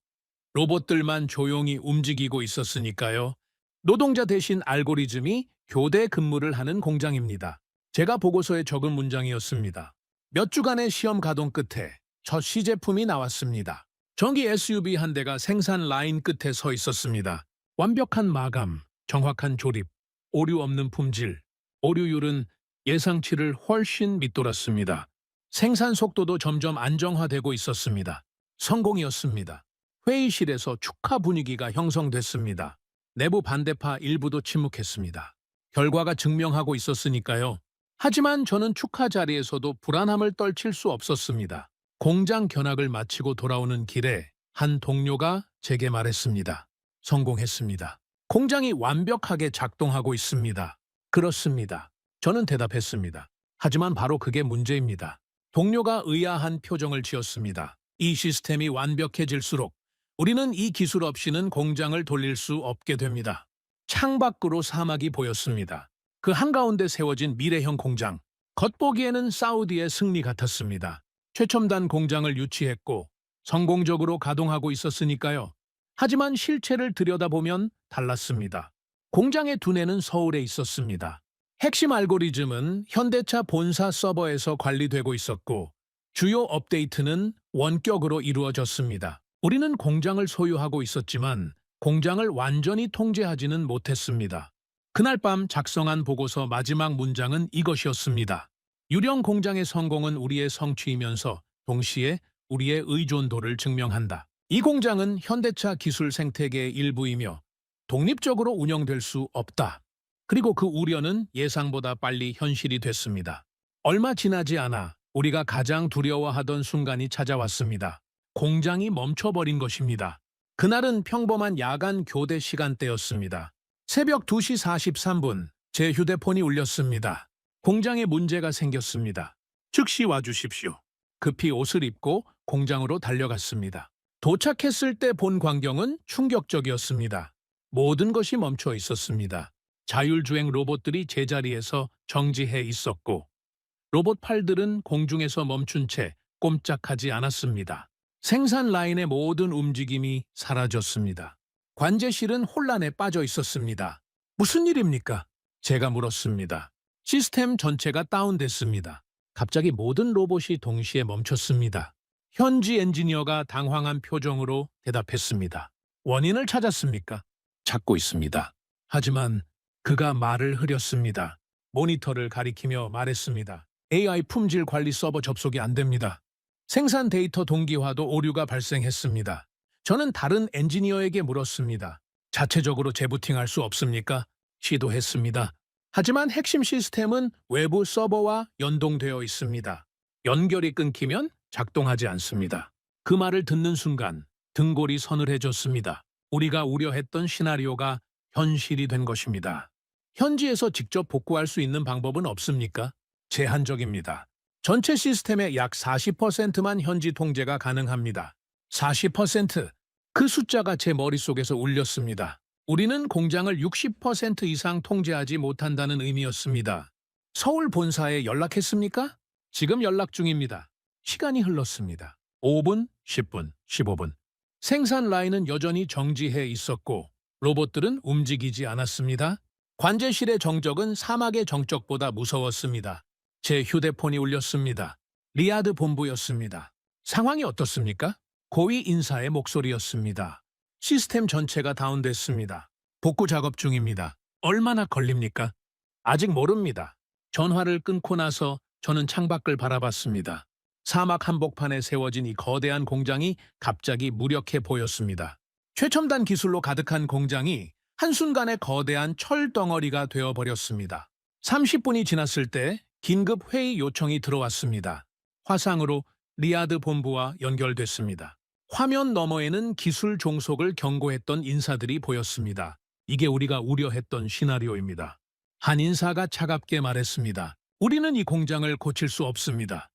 로봇들만 조용히 움직이고 있었으니까요. 노동자 대신 알고리즘이 교대 근무를 하는 공장입니다. 제가 보고서에 적은 문장이었습니다. 몇 주간의 시험 가동 끝에 첫 시제품이 나왔습니다. 전기 SUV 한 대가 생산 라인 끝에 서 있었습니다. 완벽한 마감, 정확한 조립, 오류 없는 품질, 오류율은 예상치를 훨씬 밑돌았습니다. 생산 속도도 점점 안정화되고 있었습니다. 성공이었습니다. 회의실에서 축하 분위기가 형성됐습니다. 내부 반대파 일부도 침묵했습니다. 결과가 증명하고 있었으니까요. 하지만 저는 축하 자리에서도 불안함을 떨칠 수 없었습니다. 공장 견학을 마치고 돌아오는 길에 한 동료가 제게 말했습니다. 성공했습니다. 공장이 완벽하게 작동하고 있습니다. 그렇습니다. 저는 대답했습니다. 하지만 바로 그게 문제입니다. 동료가 의아한 표정을 지었습니다. 이 시스템이 완벽해질수록 우리는 이 기술 없이는 공장을 돌릴 수 없게 됩니다. 창밖으로 사막이 보였습니다. 그 한가운데 세워진 미래형 공장. 겉보기에는 사우디의 승리 같았습니다. 최첨단 공장을 유치했고 성공적으로 가동하고 있었으니까요. 하지만 실체를 들여다보면 달랐습니다. 공장의 두뇌는 서울에 있었습니다. 핵심 알고리즘은 현대차 본사 서버에서 관리되고 있었고 주요 업데이트는 원격으로 이루어졌습니다. 우리는 공장을 소유하고 있었지만 공장을 완전히 통제하지는 못했습니다. 그날 밤 작성한 보고서 마지막 문장은 이것이었습니다. 유령 공장의 성공은 우리의 성취이면서 동시에 우리의 의존도를 증명한다. 이 공장은 현대차 기술 생태계의 일부이며 독립적으로 운영될 수 없다. 그리고 그 우려는 예상보다 빨리 현실이 됐습니다. 얼마 지나지 않아 우리가 가장 두려워하던 순간이 찾아왔습니다. 공장이 멈춰버린 것입니다. 그날은 평범한 야간 교대 시간대였습니다. 새벽 2시 43분, 제 휴대폰이 울렸습니다. 공장에 문제가 생겼습니다. 즉시 와주십시오. 급히 옷을 입고 공장으로 달려갔습니다. 도착했을 때 본 광경은 충격적이었습니다. 모든 것이 멈춰 있었습니다. 자율주행 로봇들이 제자리에서 정지해 있었고 로봇 팔들은 공중에서 멈춘 채 꼼짝하지 않았습니다. 생산 라인의 모든 움직임이 사라졌습니다. 관제실은 혼란에 빠져 있었습니다. 무슨 일입니까? 제가 물었습니다. 시스템 전체가 다운됐습니다. 갑자기 모든 로봇이 동시에 멈췄습니다. 현지 엔지니어가 당황한 표정으로 대답했습니다. 원인을 찾았습니까? 찾고 있습니다. 하지만 그가 말을 흐렸습니다. 모니터를 가리키며 말했습니다. AI 품질 관리 서버 접속이 안 됩니다. 생산 데이터 동기화도 오류가 발생했습니다. 저는 다른 엔지니어에게 물었습니다. 자체적으로 재부팅할 수 없습니까? 시도했습니다. 하지만 핵심 시스템은 외부 서버와 연동되어 있습니다. 연결이 끊기면 작동하지 않습니다. 그 말을 듣는 순간 등골이 서늘해졌습니다. 우리가 우려했던 시나리오가 현실이 된 것입니다. 현지에서 직접 복구할 수 있는 방법은 없습니까? 제한적입니다. 전체 시스템의 약 40%만 현지 통제가 가능합니다. 40%. 그 숫자가 제 머릿속에서 울렸습니다. 우리는 공장을 60% 이상 통제하지 못한다는 의미였습니다. 서울 본사에 연락했습니까? 지금 연락 중입니다. 시간이 흘렀습니다. 5분, 10분, 15분. 생산 라인은 여전히 정지해 있었고 로봇들은 움직이지 않았습니다. 관제실의 정적은 사막의 정적보다 무서웠습니다. 제 휴대폰이 울렸습니다. 리아드 본부였습니다. 상황이 어떻습니까? 고위 인사의 목소리였습니다. 시스템 전체가 다운됐습니다. 복구 작업 중입니다. 얼마나 걸립니까? 아직 모릅니다. 전화를 끊고 나서 저는 창밖을 바라봤습니다. 사막 한복판에 세워진 이 거대한 공장이 갑자기 무력해 보였습니다. 최첨단 기술로 가득한 공장이 한순간에 거대한 철 덩어리가 되어버렸습니다. 30분이 지났을 때 긴급 회의 요청이 들어왔습니다. 화상으로 리아드 본부와 연결됐습니다. 화면 너머에는 기술 종속을 경고했던 인사들이 보였습니다. 이게 우리가 우려했던 시나리오입니다. 한 인사가 차갑게 말했습니다. 우리는 이 공장을 고칠 수 없습니다.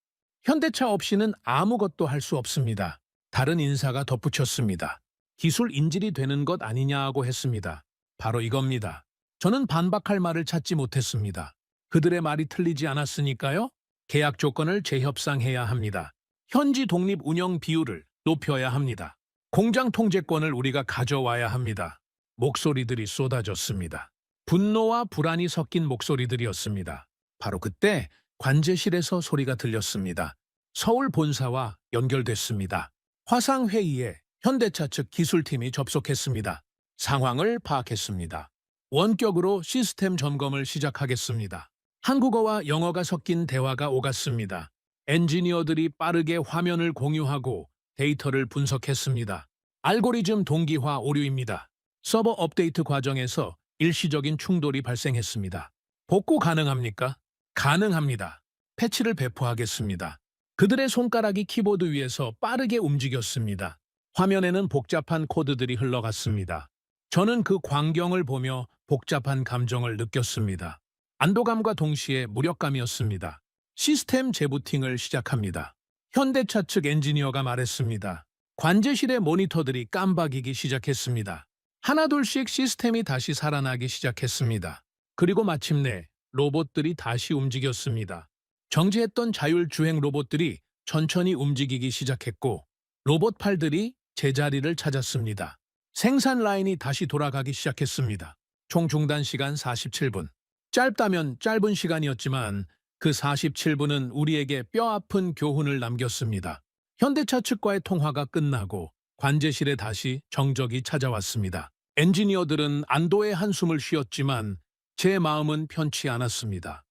현대차 없이는 아무것도 할 수 없습니다. 다른 인사가 덧붙였습니다. 기술 인질이 되는 것 아니냐고 했습니다. 바로 이겁니다. 저는 반박할 말을 찾지 못했습니다. 그들의 말이 틀리지 않았으니까요. 계약 조건을 재협상해야 합니다. 현지 독립 운영 비율을 높여야 합니다. 공장 통제권을 우리가 가져와야 합니다. 목소리들이 쏟아졌습니다. 분노와 불안이 섞인 목소리들이었습니다. 바로 그때 관제실에서 소리가 들렸습니다. 서울 본사와 연결됐습니다. 화상회의에 현대차 측 기술팀이 접속했습니다. 상황을 파악했습니다. 원격으로 시스템 점검을 시작하겠습니다. 한국어와 영어가 섞인 대화가 오갔습니다. 엔지니어들이 빠르게 화면을 공유하고 데이터를 분석했습니다. 알고리즘 동기화 오류입니다. 서버 업데이트 과정에서 일시적인 충돌이 발생했습니다. 복구 가능합니까? 가능합니다. 패치를 배포하겠습니다. 그들의 손가락이 키보드 위에서 빠르게 움직였습니다. 화면에는 복잡한 코드들이 흘러갔습니다. 저는 그 광경을 보며 복잡한 감정을 느꼈습니다. 안도감과 동시에 무력감이었습니다. 시스템 재부팅을 시작합니다. 현대차 측 엔지니어가 말했습니다. 관제실의 모니터들이 깜박이기 시작했습니다. 하나둘씩 시스템이 다시 살아나기 시작했습니다. 그리고 마침내 로봇들이 다시 움직였습니다. 정지했던 자율주행 로봇들이 천천히 움직이기 시작했고 로봇 팔들이 제자리를 찾았습니다. 생산 라인이 다시 돌아가기 시작했습니다. 총 중단 시간 47분. 짧다면 짧은 시간이었지만 그 47분은 우리에게 뼈아픈 교훈을 남겼습니다. 현대차 측과의 통화가 끝나고 관제실에 다시 정적이 찾아왔습니다. 엔지니어들은 안도의 한숨을 쉬었지만 제 마음은 편치 않았습니다.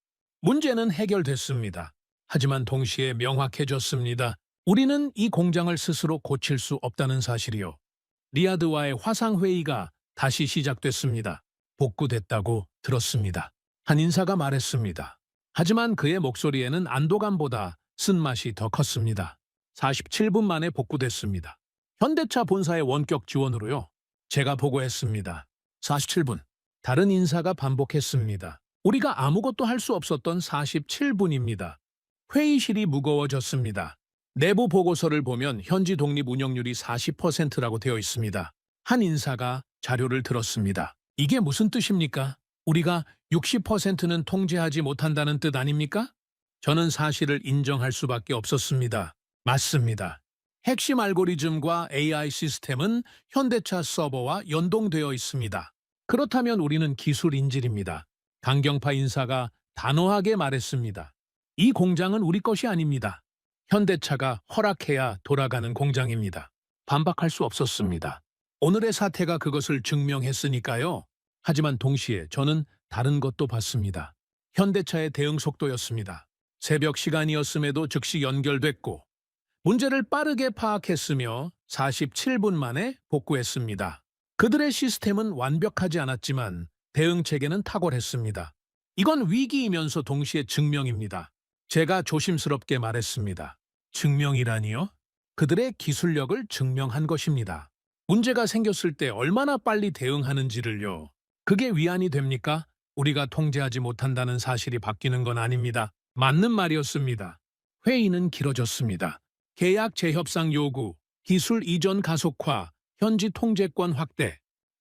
문제는 해결됐습니다. 하지만 동시에 명확해졌습니다. 우리는 이 공장을 스스로 고칠 수 없다는 사실이요. 리아드와의 화상회의가 다시 시작됐습니다. 복구됐다고 들었습니다. 한 인사가 말했습니다. 하지만 그의 목소리에는 안도감보다 쓴맛이 더 컸습니다. 47분 만에 복구됐습니다. 현대차 본사의 원격 지원으로요. 제가 보고했습니다. 47분. 다른 인사가 반복했습니다. 우리가 아무것도 할 수 없었던 47분입니다. 회의실이 무거워졌습니다. 내부 보고서를 보면 현지 독립 운영률이 40%라고 되어 있습니다. 한 인사가 자료를 들었습니다. 이게 무슨 뜻입니까? 우리가 60%는 통제하지 못한다는 뜻 아닙니까? 저는 사실을 인정할 수밖에 없었습니다. 맞습니다. 핵심 알고리즘과 AI 시스템은 현대차 서버와 연동되어 있습니다. 그렇다면 우리는 기술 인질입니다. 강경파 인사가 단호하게 말했습니다. 이 공장은 우리 것이 아닙니다. 현대차가 허락해야 돌아가는 공장입니다. 반박할 수 없었습니다. 오늘의 사태가 그것을 증명했으니까요. 하지만 동시에 저는 다른 것도 봤습니다. 현대차의 대응 속도였습니다. 새벽 시간이었음에도 즉시 연결됐고 문제를 빠르게 파악했으며 47분 만에 복구했습니다. 그들의 시스템은 완벽하지 않았지만 대응 체계는 탁월했습니다. 이건 위기이면서 동시에 증명입니다. 제가 조심스럽게 말했습니다. 증명이라니요? 그들의 기술력을 증명한 것입니다. 문제가 생겼을 때 얼마나 빨리 대응하는지를요. 그게 위안이 됩니까? 우리가 통제하지 못한다는 사실이 바뀌는 건 아닙니다. 맞는 말이었습니다. 회의는 길어졌습니다. 계약 재협상 요구, 기술 이전 가속화, 현지 통제권 확대,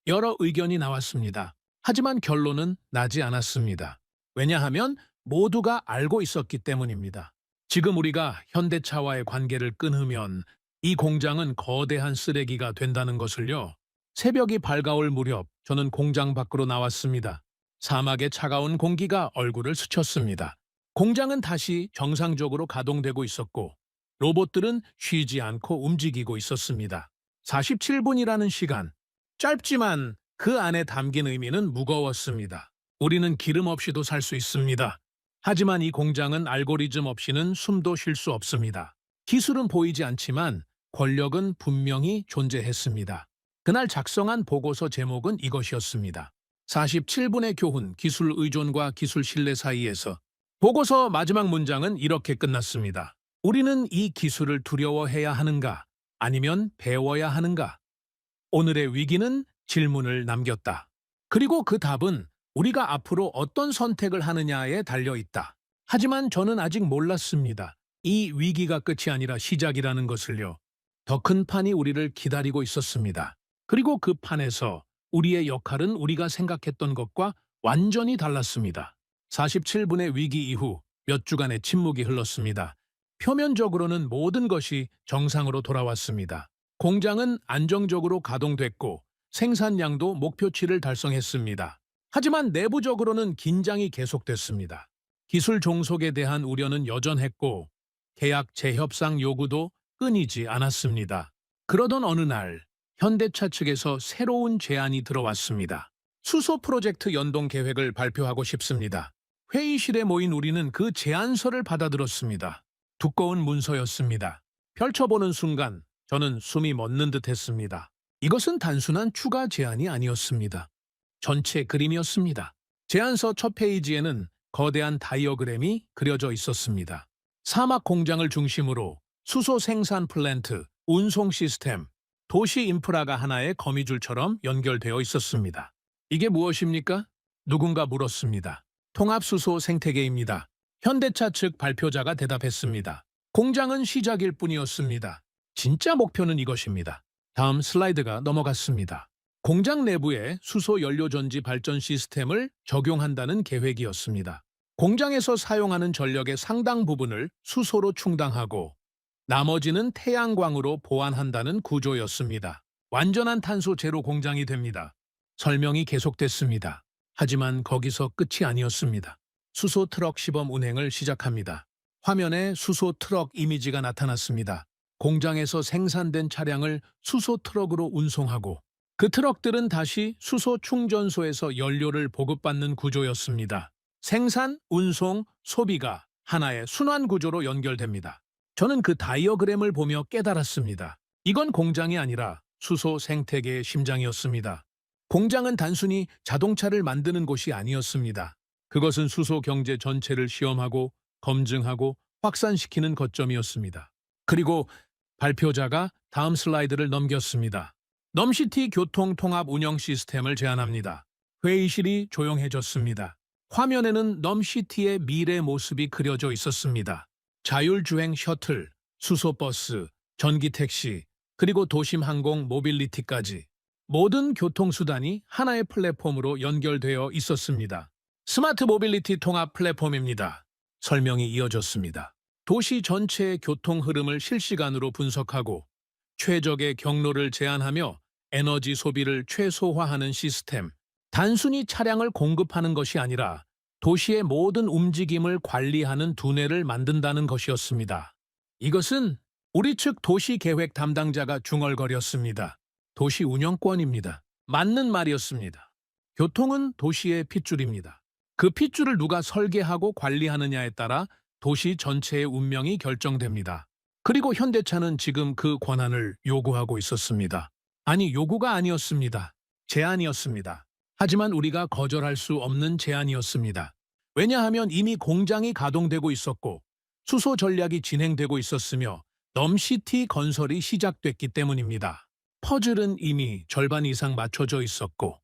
여러 의견이 나왔습니다. 하지만 결론은 나지 않았습니다. 왜냐하면 모두가 알고 있었기 때문입니다. 지금 우리가 현대차와의 관계를 끊으면 이 공장은 거대한 쓰레기가 된다는 것을요. 새벽이 밝아올 무렵 저는 공장 밖으로 나왔습니다. 사막의 차가운 공기가 얼굴을 스쳤습니다. 공장은 다시 정상적으로 가동되고 있었고 로봇들은 쉬지 않고 움직이고 있었습니다. 47분이라는 시간. 짧지만 그 안에 담긴 의미는 무거웠습니다. 우리는 기름 없이도 살 수 있습니다. 하지만 이 공장은 알고리즘 없이는 숨도 쉴 수 없습니다. 기술은 보이지 않지만 권력은 분명히 존재했습니다. 그날 작성한 보고서 제목은 이것이었습니다. 47분의 교훈, 기술 의존과 기술 신뢰 사이에서. 보고서 마지막 문장은 이렇게 끝났습니다. 우리는 이 기술을 두려워해야 하는가? 아니면 배워야 하는가? 오늘의 위기는 질문을 남겼다. 그리고 그 답은 우리가 앞으로 어떤 선택을 하느냐에 달려 있다. 하지만 저는 아직 몰랐습니다. 이 위기가 끝이 아니라 시작이라는 것을요. 더 큰 판이 우리를 기다리고 있었습니다. 그리고 그 판에서 우리의 역할은 우리가 생각했던 것과 완전히 달랐습니다. 47분의 위기 이후 몇 주간의 침묵이 흘렀습니다. 표면적으로는 모든 것이 정상으로 돌아왔습니다. 공장은 안정적으로 가동됐고 생산량도 목표치를 달성했습니다. 하지만 내부적으로는 긴장이 계속됐습니다. 기술 종속에 대한 우려는 여전했고 계약 재협상 요구도 끊이지 않았습니다. 그러던 어느 날 현대차 측에서 새로운 제안이 들어왔습니다. 수소 프로젝트 연동 계획을 발표하고 싶습니다. 회의실에 모인 우리는 그 제안서를 받아들었습니다. 두꺼운 문서였습니다. 펼쳐보는 순간 저는 숨이 멎는 듯했습니다. 이것은 단순한 추가 제안이 아니었습니다. 전체 그림이었습니다. 제안서 첫 페이지에는 거대한 다이어그램이 그려져 있었습니다. 사막 공장을 중심으로 수소 생산 플랜트, 운송 시스템, 도시 인프라가 하나의 거미줄처럼 연결되어 있었습니다. 이게 무엇입니까? 누군가 물었습니다. 통합수소 생태계입니다. 현대차 측 발표자가 대답했습니다. 공장은 시작일 뿐이었습니다. 진짜 목표는 이것입니다. 다음 슬라이드가 넘어갔습니다. 공장 내부에 수소 연료 전지 발전 시스템을 적용한다는 계획이었습니다. 공장에서 사용하는 전력의 상당 부분을 수소로 충당하고 나머지는 태양광으로 보완한다는 구조였습니다. 완전한 탄소 제로 공장이 됩니다. 설명이 계속됐습니다. 하지만 거기서 끝이 아니었습니다. 수소 트럭 시범 운행을 시작합니다. 화면에 수소 트럭 이미지가 나타났습니다. 공장에서 생산된 차량을 수소 트럭으로 운송하고 그 트럭들은 다시 수소 충전소에서 연료를 보급받는 구조였습니다. 생산, 운송, 소비가 하나의 순환 구조로 연결됩니다. 저는 그 다이어그램을 보며 깨달았습니다. 이건 공장이 아니라 수소 생태계의 심장이었습니다. 공장은 단순히 자동차를 만드는 곳이 아니었습니다. 그것은 수소 경제 전체를 시험하고 검증하고 확산시키는 거점이었습니다. 그리고 발표자가 다음 슬라이드를 넘겼습니다. 넘시티 교통 통합 운영 시스템을 제안합니다. 회의실이 조용해졌습니다. 화면에는 넘시티의 미래 모습이 그려져 있었습니다. 자율주행 셔틀, 수소버스, 전기택시, 그리고 도심 항공 모빌리티까지 모든 교통수단이 하나의 플랫폼으로 연결되어 있었습니다. 스마트 모빌리티 통합 플랫폼입니다. 설명이 이어졌습니다. 도시 전체의 교통 흐름을 실시간으로 분석하고 최적의 경로를 제한하며 에너지 소비를 최소화하는 시스템. 단순히 차량을 공급하는 것이 아니라 도시의 모든 움직임을 관리하는 두뇌를 만든다는 것이었습니다. 이것은 우리 측 도시계획 담당자가 중얼거렸습니다. 도시 운영권입니다. 맞는 말이었습니다. 교통은 도시의 핏줄입니다. 그 핏줄을 누가 설계하고 관리하느냐에 따라 도시 전체의 운명이 결정됩니다. 그리고 현대차는 지금 그 권한을 요구하고 있었습니다. 아니, 요구가 아니었습니다. 제안이었습니다. 하지만 우리가 거절할 수 없는 제안이었습니다. 왜냐하면 이미 공장이 가동되고 있었고 수소 전략이 진행되고 있었으며 넘시티 건설이 시작됐기 때문입니다. 퍼즐은 이미 절반 이상 맞춰져 있었고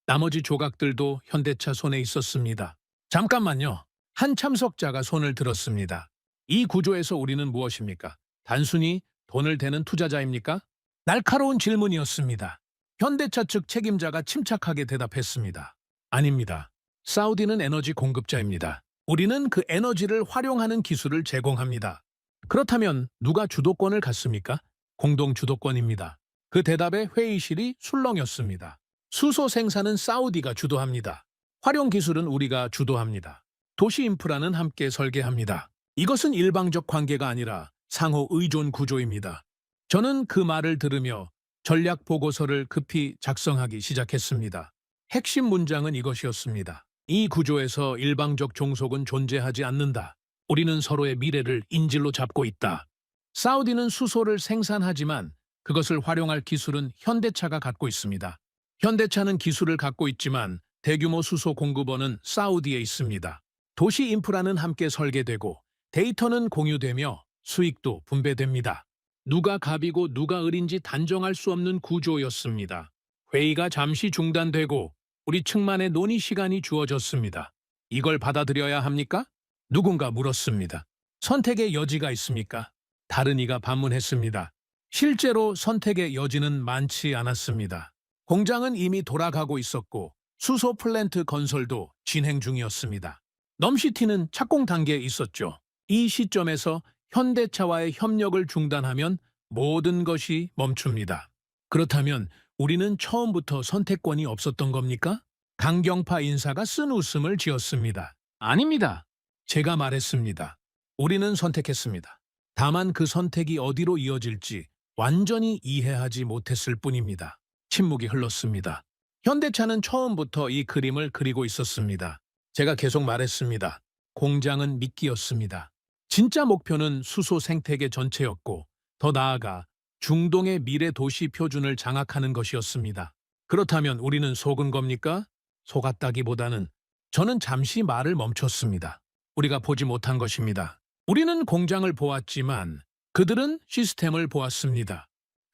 나머지 조각들도 현대차 손에 있었습니다. 잠깐만요. 한 참석자가 손을 들었습니다. 이 구조에서 우리는 무엇입니까? 단순히 돈을 대는 투자자입니까? 날카로운 질문이었습니다. 현대차 측 책임자가 침착하게 대답했습니다. 아닙니다. 사우디는 에너지 공급자입니다. 우리는 그 에너지를 활용하는 기술을 제공합니다. 그렇다면 누가 주도권을 갖습니까? 공동 주도권입니다. 그 대답에 회의실이 술렁였습니다. 수소 생산은 사우디가 주도합니다. 활용 기술은 우리가 주도합니다. 도시 인프라는 함께 설계합니다. 이것은 일방적 관계가 아니라 상호 의존 구조입니다. 저는 그 말을 들으며 전략 보고서를 급히 작성하기 시작했습니다. 핵심 문장은 이것이었습니다. 이 구조에서 일방적 종속은 존재하지 않는다. 우리는 서로의 미래를 인질로 잡고 있다. 사우디는 수소를 생산하지만 그것을 활용할 기술은 현대차가 갖고 있습니다. 현대차는 기술을 갖고 있지만 대규모 수소 공급원은 사우디에 있습니다. 도시 인프라는 함께 설계되고 데이터는 공유되며 수익도 분배됩니다. 누가 갑이고 누가 을인지 단정할 수 없는 구조였습니다. 회의가 잠시 중단되고 우리 측만의 논의 시간이 주어졌습니다. 이걸 받아들여야 합니까? 누군가 물었습니다. 선택의 여지가 있습니까? 다른 이가 반문했습니다. 실제로 선택의 여지는 많지 않았습니다. 공장은 이미 돌아가고 있었고 수소 플랜트 건설도 진행 중이었습니다. 넘시티는 착공 단계에 있었죠. 이 시점에서 현대차와의 협력을 중단하면 모든 것이 멈춥니다. 그렇다면 우리는 처음부터 선택권이 없었던 겁니까? 강경파 인사가 쓴 웃음을 지었습니다. 아닙니다. 제가 말했습니다. 우리는 선택했습니다. 다만 그 선택이 어디로 이어질지 완전히 이해하지 못했을 뿐입니다. 침묵이 흘렀습니다. 현대차는 처음부터 이 그림을 그리고 있었습니다. 제가 계속 말했습니다. 공장은 미끼였습니다. 진짜 목표는 수소 생태계 전체였고 더 나아가 중동의 미래 도시 표준을 장악하는 것이었습니다. 그렇다면 우리는 속은 겁니까? 속았다기보다는 저는 잠시 말을 멈췄습니다. 우리가 보지 못한 것입니다. 우리는 공장을 보았지만 그들은 시스템을 보았습니다.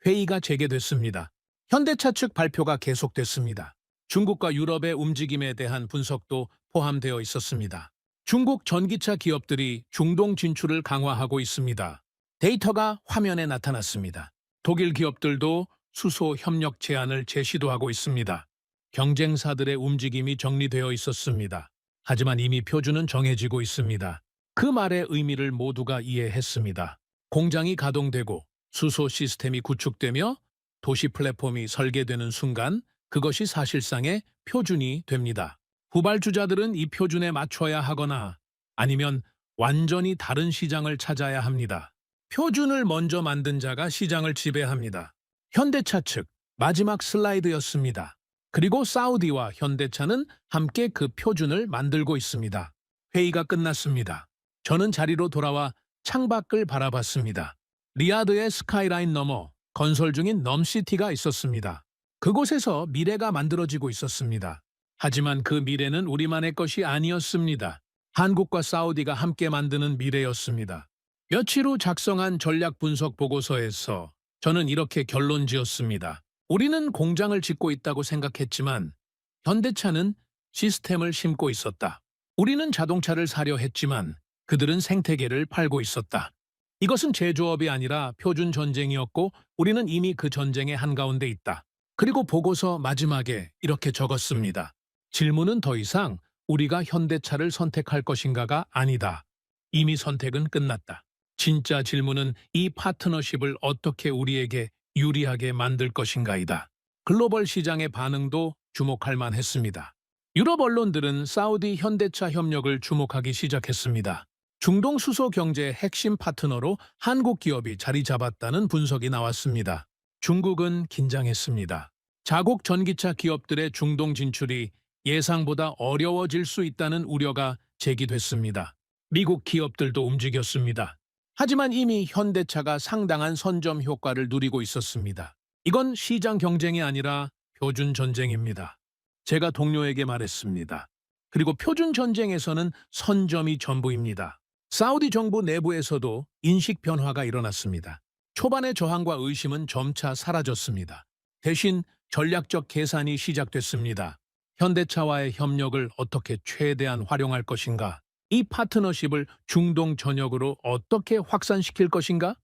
회의가 재개됐습니다. 현대차 측 발표가 계속됐습니다. 중국과 유럽의 움직임에 대한 분석도 포함되어 있었습니다. 중국 전기차 기업들이 중동 진출을 강화하고 있습니다. 데이터가 화면에 나타났습니다. 독일 기업들도 수소 협력 제안을 재시도하고 있습니다. 경쟁사들의 움직임이 정리되어 있었습니다. 하지만 이미 표준은 정해지고 있습니다. 그 말의 의미를 모두가 이해했습니다. 공장이 가동되고 수소 시스템이 구축되며 도시 플랫폼이 설계되는 순간 그것이 사실상의 표준이 됩니다. 후발주자들은 이 표준에 맞춰야 하거나 아니면 완전히 다른 시장을 찾아야 합니다. 표준을 먼저 만든 자가 시장을 지배합니다. 현대차 측 마지막 슬라이드였습니다. 그리고 사우디와 현대차는 함께 그 표준을 만들고 있습니다. 회의가 끝났습니다. 저는 자리로 돌아와 창밖을 바라봤습니다. 리야드의 스카이라인 너머 건설 중인 넘시티가 있었습니다. 그곳에서 미래가 만들어지고 있었습니다. 하지만 그 미래는 우리만의 것이 아니었습니다. 한국과 사우디가 함께 만드는 미래였습니다. 며칠 후 작성한 전략 분석 보고서에서 저는 이렇게 결론 지었습니다. 우리는 공장을 짓고 있다고 생각했지만 현대차는 시스템을 심고 있었다. 우리는 자동차를 사려 했지만 그들은 생태계를 팔고 있었다. 이것은 제조업이 아니라 표준 전쟁이었고 우리는 이미 그 전쟁의 한가운데 있다. 그리고 보고서 마지막에 이렇게 적었습니다. 질문은 더 이상 우리가 현대차를 선택할 것인가가 아니다. 이미 선택은 끝났다. 진짜 질문은 이 파트너십을 어떻게 우리에게 유리하게 만들 것인가이다. 글로벌 시장의 반응도 주목할 만했습니다. 유럽 언론들은 사우디 현대차 협력을 주목하기 시작했습니다. 중동 수소 경제의 핵심 파트너로 한국 기업이 자리 잡았다는 분석이 나왔습니다. 중국은 긴장했습니다. 자국 전기차 기업들의 중동 진출이 예상보다 어려워질 수 있다는 우려가 제기됐습니다. 미국 기업들도 움직였습니다. 하지만 이미 현대차가 상당한 선점 효과를 누리고 있었습니다. 이건 시장 경쟁이 아니라 표준 전쟁입니다. 제가 동료에게 말했습니다. 그리고 표준 전쟁에서는 선점이 전부입니다. 사우디 정부 내부에서도 인식 변화가 일어났습니다. 초반의 저항과 의심은 점차 사라졌습니다. 대신 전략적 계산이 시작됐습니다. 현대차와의 협력을 어떻게 최대한 활용할 것인가? 이 파트너십을 중동 전역으로 어떻게 확산시킬 것인가?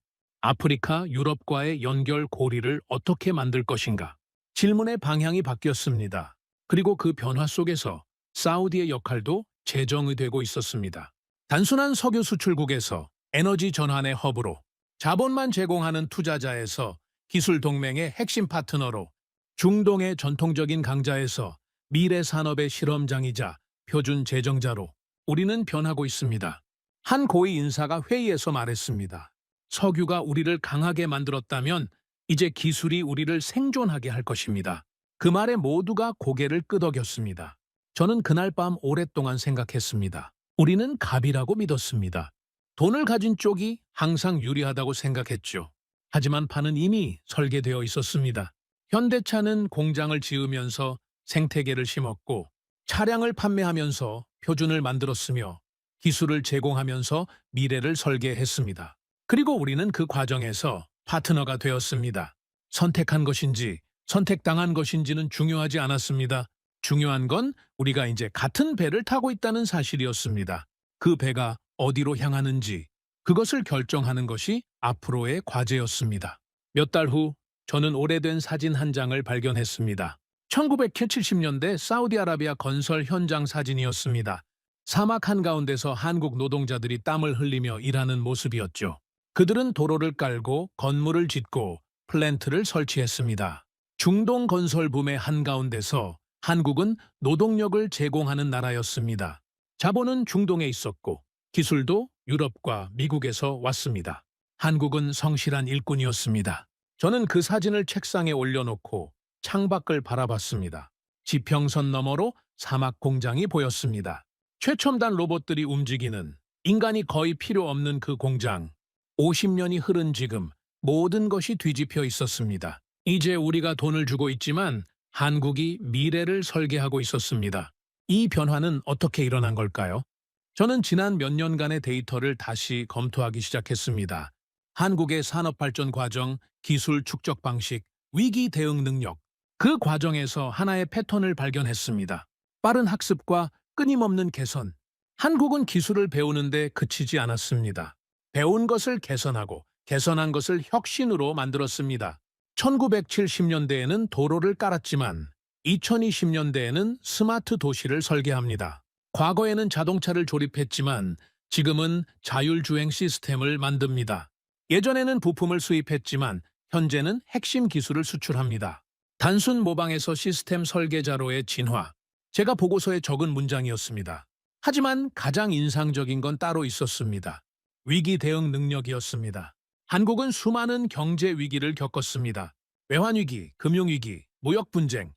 아프리카, 유럽과의 연결 고리를 어떻게 만들 것인가? 질문의 방향이 바뀌었습니다. 그리고 그 변화 속에서 사우디의 역할도 재정의되고 있었습니다. 단순한 석유 수출국에서 에너지 전환의 허브로, 자본만 제공하는 투자자에서 기술 동맹의 핵심 파트너로, 중동의 전통적인 강자에서 미래 산업의 실험장이자 표준 재정자로 우리는 변하고 있습니다. 한 고위 인사가 회의에서 말했습니다. 석유가 우리를 강하게 만들었다면 이제 기술이 우리를 생존하게 할 것입니다. 그 말에 모두가 고개를 끄덕였습니다. 저는 그날 밤 오랫동안 생각했습니다. 우리는 갑이라고 믿었습니다. 돈을 가진 쪽이 항상 유리하다고 생각했죠. 하지만 판은 이미 설계되어 있었습니다. 현대차는 공장을 지으면서 생태계를 심었고, 차량을 판매하면서 표준을 만들었으며, 기술을 제공하면서 미래를 설계했습니다. 그리고 우리는 그 과정에서 파트너가 되었습니다. 선택한 것인지 선택당한 것인지는 중요하지 않았습니다. 중요한 건 우리가 이제 같은 배를 타고 있다는 사실이었습니다. 그 배가 어디로 향하는지 그것을 결정하는 것이 앞으로의 과제였습니다. 몇 달 후 저는 오래된 사진 한 장을 발견했습니다. 1970년대 사우디아라비아 건설 현장 사진이었습니다. 사막 한가운데서 한국 노동자들이 땀을 흘리며 일하는 모습이었죠. 그들은 도로를 깔고 건물을 짓고 플랜트를 설치했습니다. 중동 건설 붐의 한가운데서 한국은 노동력을 제공하는 나라였습니다. 자본은 중동에 있었고 기술도 유럽과 미국에서 왔습니다. 한국은 성실한 일꾼이었습니다. 저는 그 사진을 책상에 올려놓고 창밖을 바라봤습니다. 지평선 너머로 사막 공장이 보였습니다. 최첨단 로봇들이 움직이는, 인간이 거의 필요 없는 그 공장. 50년이 흐른 지금 모든 것이 뒤집혀 있었습니다. 이제 우리가 돈을 주고 있지만 한국이 미래를 설계하고 있었습니다. 이 변화는 어떻게 일어난 걸까요? 저는 지난 몇 년간의 데이터를 다시 검토하기 시작했습니다. 한국의 산업발전 과정, 기술 축적 방식, 위기 대응 능력, 그 과정에서 하나의 패턴을 발견했습니다. 빠른 학습과 끊임없는 개선. 한국은 기술을 배우는데 그치지 않았습니다. 배운 것을 개선하고 개선한 것을 혁신으로 만들었습니다. 1970년대에는 도로를 깔았지만 2020년대에는 스마트 도시를 설계합니다. 과거에는 자동차를 조립했지만 지금은 자율주행 시스템을 만듭니다. 예전에는 부품을 수입했지만 현재는 핵심 기술을 수출합니다. 단순 모방에서 시스템 설계자로의 진화. 제가 보고서에 적은 문장이었습니다. 하지만 가장 인상적인 건 따로 있었습니다. 위기 대응 능력이었습니다. 한국은 수많은 경제 위기를 겪었습니다. 외환위기, 금융위기, 무역분쟁.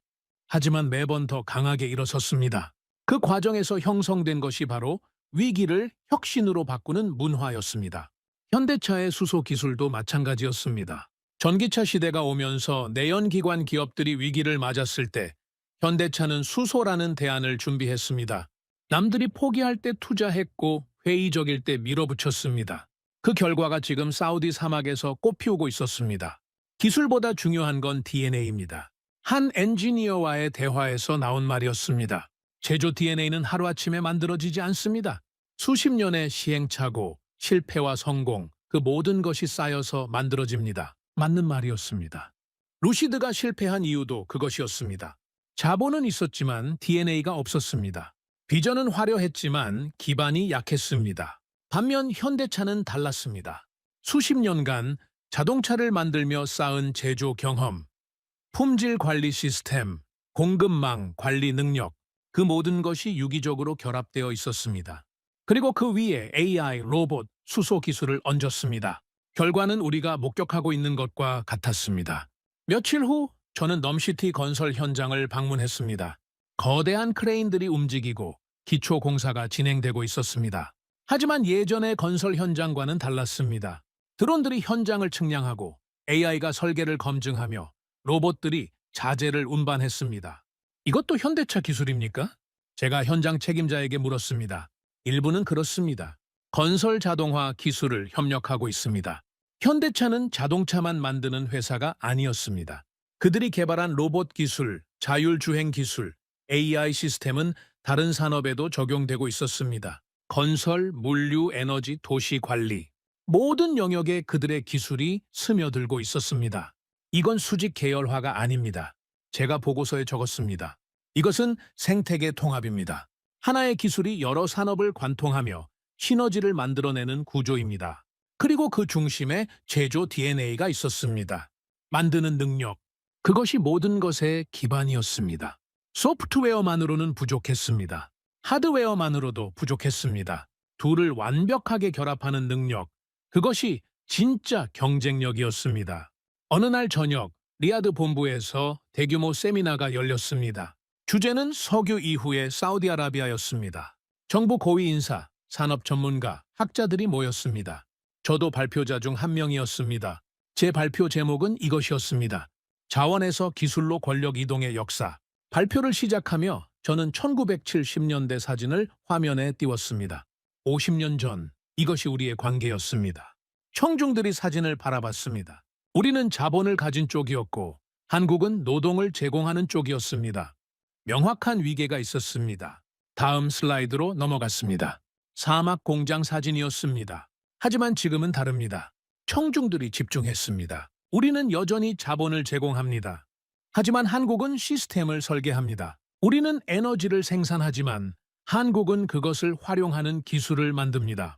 하지만 매번 더 강하게 일어섰습니다. 그 과정에서 형성된 것이 바로 위기를 혁신으로 바꾸는 문화였습니다. 현대차의 수소 기술도 마찬가지였습니다. 전기차 시대가 오면서 내연기관 기업들이 위기를 맞았을 때 현대차는 수소라는 대안을 준비했습니다. 남들이 포기할 때 투자했고 회의적일 때 밀어붙였습니다. 그 결과가 지금 사우디 사막에서 꽃피우고 있었습니다. 기술보다 중요한 건 DNA입니다. 한 엔지니어와의 대화에서 나온 말이었습니다. 제조 DNA는 하루아침에 만들어지지 않습니다. 수십 년의 시행착오, 실패와 성공, 그 모든 것이 쌓여서 만들어집니다. 맞는 말이었습니다. 루시드가 실패한 이유도 그것이었습니다. 자본은 있었지만 DNA가 없었습니다. 비전은 화려했지만 기반이 약했습니다. 반면 현대차는 달랐습니다. 수십 년간 자동차를 만들며 쌓은 제조 경험, 품질 관리 시스템, 공급망 관리 능력, 그 모든 것이 유기적으로 결합되어 있었습니다. 그리고 그 위에 AI, 로봇, 수소 기술을 얹었습니다. 결과는 우리가 목격하고 있는 것과 같았습니다. 며칠 후 저는 넘시티 건설 현장을 방문했습니다. 거대한 크레인들이 움직이고 기초 공사가 진행되고 있었습니다. 하지만 예전의 건설 현장과는 달랐습니다. 드론들이 현장을 측량하고 AI가 설계를 검증하며 로봇들이 자재를 운반했습니다. 이것도 현대차 기술입니까? 제가 현장 책임자에게 물었습니다. 일부는 그렇습니다. 건설 자동화 기술을 협력하고 있습니다. 현대차는 자동차만 만드는 회사가 아니었습니다. 그들이 개발한 로봇 기술, 자율주행 기술, AI 시스템은 다른 산업에도 적용되고 있었습니다. 건설, 물류, 에너지, 도시 관리. 모든 영역에 그들의 기술이 스며들고 있었습니다. 이건 수직 계열화가 아닙니다. 제가 보고서에 적었습니다. 이것은 생태계 통합입니다. 하나의 기술이 여러 산업을 관통하며 시너지를 만들어내는 구조입니다. 그리고 그 중심에 제조 DNA가 있었습니다. 만드는 능력, 그것이 모든 것의 기반이었습니다. 소프트웨어만으로는 부족했습니다. 하드웨어만으로도 부족했습니다. 둘을 완벽하게 결합하는 능력, 그것이 진짜 경쟁력이었습니다. 어느 날 저녁, 리야드 본부에서 대규모 세미나가 열렸습니다. 주제는 석유 이후의 사우디아라비아였습니다. 정부 고위 인사, 산업 전문가, 학자들이 모였습니다. 저도 발표자 중 한 명이었습니다. 제 발표 제목은 이것이었습니다. 자원에서 기술로 권력 이동의 역사. 발표를 시작하며 저는 1970년대 사진을 화면에 띄웠습니다. 50년 전, 이것이 우리의 관계였습니다. 청중들이 사진을 바라봤습니다. 우리는 자본을 가진 쪽이었고 한국은 노동을 제공하는 쪽이었습니다. 명확한 위계가 있었습니다. 다음 슬라이드로 넘어갔습니다. 사막 공장 사진이었습니다. 하지만 지금은 다릅니다. 청중들이 집중했습니다. 우리는 여전히 자본을 제공합니다. 하지만 한국은 시스템을 설계합니다. 우리는 에너지를 생산하지만 한국은 그것을 활용하는 기술을 만듭니다.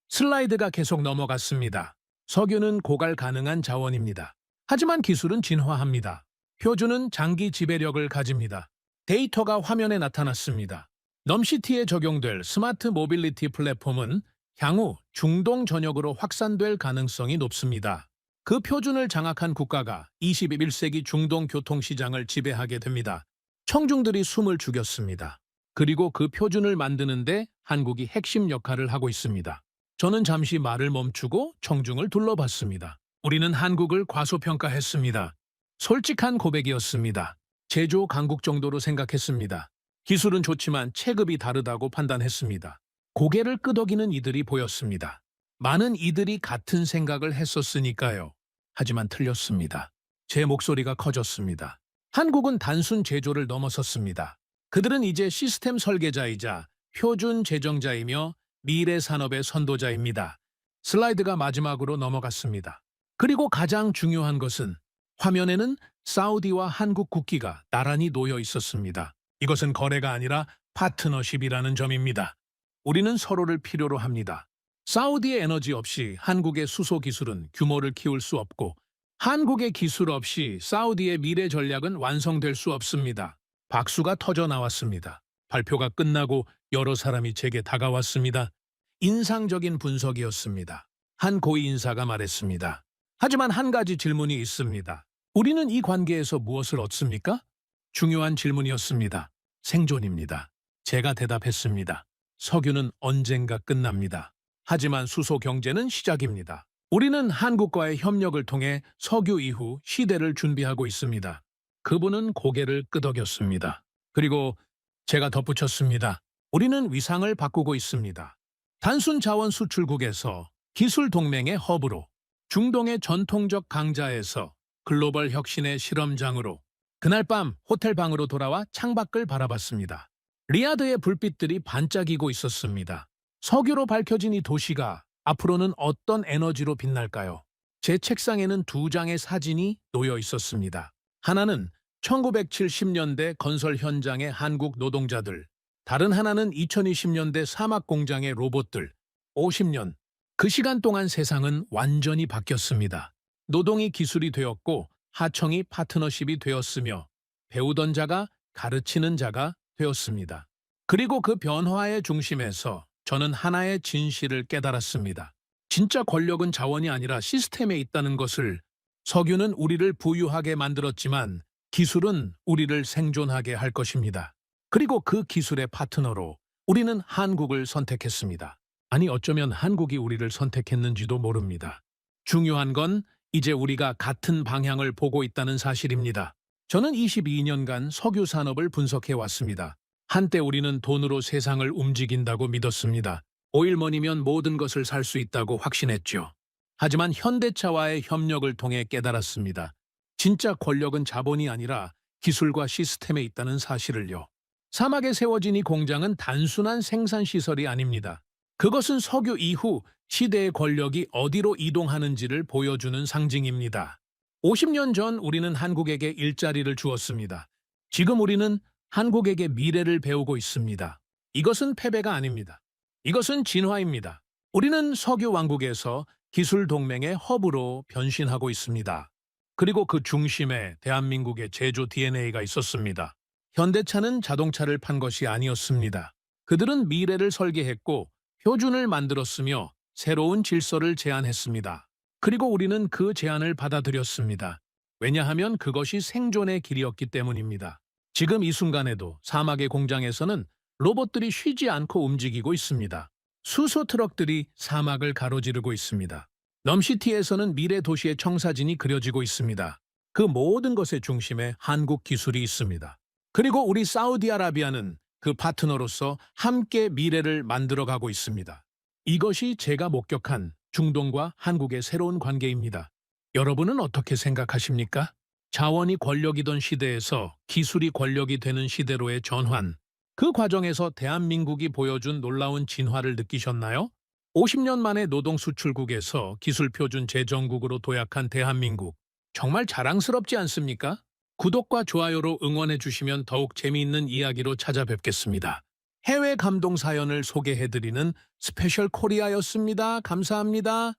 슬라이드가 계속 넘어갔습니다. 석유는 고갈 가능한 자원입니다. 하지만 기술은 진화합니다. 표준은 장기 지배력을 가집니다. 데이터가 화면에 나타났습니다. 넘시티에 적용될 스마트 모빌리티 플랫폼은 향후 중동 전역으로 확산될 가능성이 높습니다. 그 표준을 장악한 국가가 21세기 중동 교통시장을 지배하게 됩니다. 청중들이 숨을 죽였습니다. 그리고 그 표준을 만드는데 한국이 핵심 역할을 하고 있습니다. 저는 잠시 말을 멈추고 청중을 둘러봤습니다. 우리는 한국을 과소평가했습니다. 솔직한 고백이었습니다. 제조 강국 정도로 생각했습니다. 기술은 좋지만 체급이 다르다고 판단했습니다. 고개를 끄덕이는 이들이 보였습니다. 많은 이들이 같은 생각을 했었으니까요. 하지만 틀렸습니다. 제 목소리가 커졌습니다. 한국은 단순 제조를 넘어섰습니다. 그들은 이제 시스템 설계자이자 표준 제정자이며 미래 산업의 선도자입니다. 슬라이드가 마지막으로 넘어갔습니다. 그리고 가장 중요한 것은 화면에는 사우디와 한국 국기가 나란히 놓여 있었습니다. 이것은 거래가 아니라 파트너십이라는 점입니다. 우리는 서로를 필요로 합니다. 사우디의 에너지 없이 한국의 수소 기술은 규모를 키울 수 없고 한국의 기술 없이 사우디의 미래 전략은 완성될 수 없습니다. 박수가 터져 나왔습니다. 발표가 끝나고 여러 사람이 제게 다가왔습니다. 인상적인 분석이었습니다. 한 고위 인사가 말했습니다. 하지만 한 가지 질문이 있습니다. 우리는 이 관계에서 무엇을 얻습니까? 중요한 질문이었습니다. 생존입니다. 제가 대답했습니다. 석유는 언젠가 끝납니다. 하지만 수소 경제는 시작입니다. 우리는 한국과의 협력을 통해 석유 이후 시대를 준비하고 있습니다. 그분은 고개를 끄덕였습니다. 그리고 제가 덧붙였습니다. 우리는 위상을 바꾸고 있습니다. 단순 자원 수출국에서 기술 동맹의 허브로, 중동의 전통적 강자에서 글로벌 혁신의 실험장으로, 그날 밤 호텔 방으로 돌아와 창밖을 바라봤습니다. 리야드의 불빛들이 반짝이고 있었습니다. 석유로 밝혀진 이 도시가 앞으로는 어떤 에너지로 빛날까요? 제 책상에는 두 장의 사진이 놓여 있었습니다. 하나는 1970년대 건설 현장의 한국 노동자들, 다른 하나는 2020년대 사막 공장의 로봇들. 50년, 그 시간 동안 세상은 완전히 바뀌었습니다. 노동이 기술이 되었고 하청이 파트너십이 되었으며 배우던 자가 가르치는 자가 되었습니다. 그리고 그 변화의 중심에서 저는 하나의 진실을 깨달았습니다. 진짜 권력은 자원이 아니라 시스템에 있다는 것을. 석유는 우리를 부유하게 만들었지만 기술은 우리를 생존하게 할 것입니다. 그리고 그 기술의 파트너로 우리는 한국을 선택했습니다. 아니, 어쩌면 한국이 우리를 선택했는지도 모릅니다. 중요한 건 이제 우리가 같은 방향을 보고 있다는 사실입니다. 저는 22년간 석유 산업을 분석해 왔습니다. 한때 우리는 돈으로 세상을 움직인다고 믿었습니다. 오일머니면 모든 것을 살 수 있다고 확신했죠. 하지만 현대차와의 협력을 통해 깨달았습니다. 진짜 권력은 자본이 아니라 기술과 시스템에 있다는 사실을요. 사막에 세워진 이 공장은 단순한 생산시설이 아닙니다. 그것은 석유 이후 시대의 권력이 어디로 이동하는지를 보여주는 상징입니다. 50년 전 우리는 한국에게 일자리를 주었습니다. 지금 우리는 한국에게 미래를 배우고 있습니다. 이것은 패배가 아닙니다. 이것은 진화입니다. 우리는 석유 왕국에서 기술 동맹의 허브로 변신하고 있습니다. 그리고 그 중심에 대한민국의 제조 DNA가 있었습니다. 현대차는 자동차를 판 것이 아니었습니다. 그들은 미래를 설계했고 표준을 만들었으며 새로운 질서를 제안했습니다. 그리고 우리는 그 제안을 받아들였습니다. 왜냐하면 그것이 생존의 길이었기 때문입니다. 지금 이 순간에도 사막의 공장에서는 로봇들이 쉬지 않고 움직이고 있습니다. 수소 트럭들이 사막을 가로지르고 있습니다. 넘시티에서는 미래 도시의 청사진이 그려지고 있습니다. 그 모든 것의 중심에 한국 기술이 있습니다. 그리고 우리 사우디아라비아는 그 파트너로서 함께 미래를 만들어가고 있습니다. 이것이 제가 목격한 중동과 한국의 새로운 관계입니다. 여러분은 어떻게 생각하십니까? 자원이 권력이던 시대에서 기술이 권력이 되는 시대로의 전환. 그 과정에서 대한민국이 보여준 놀라운 진화를 느끼셨나요? 50년 만에 노동 수출국에서 기술 표준 제정국으로 도약한 대한민국. 정말 자랑스럽지 않습니까? 구독과 좋아요로 응원해 주시면 더욱 재미있는 이야기로 찾아뵙겠습니다. 해외 감동 사연을 소개해드리는 스페셜 코리아였습니다. 감사합니다.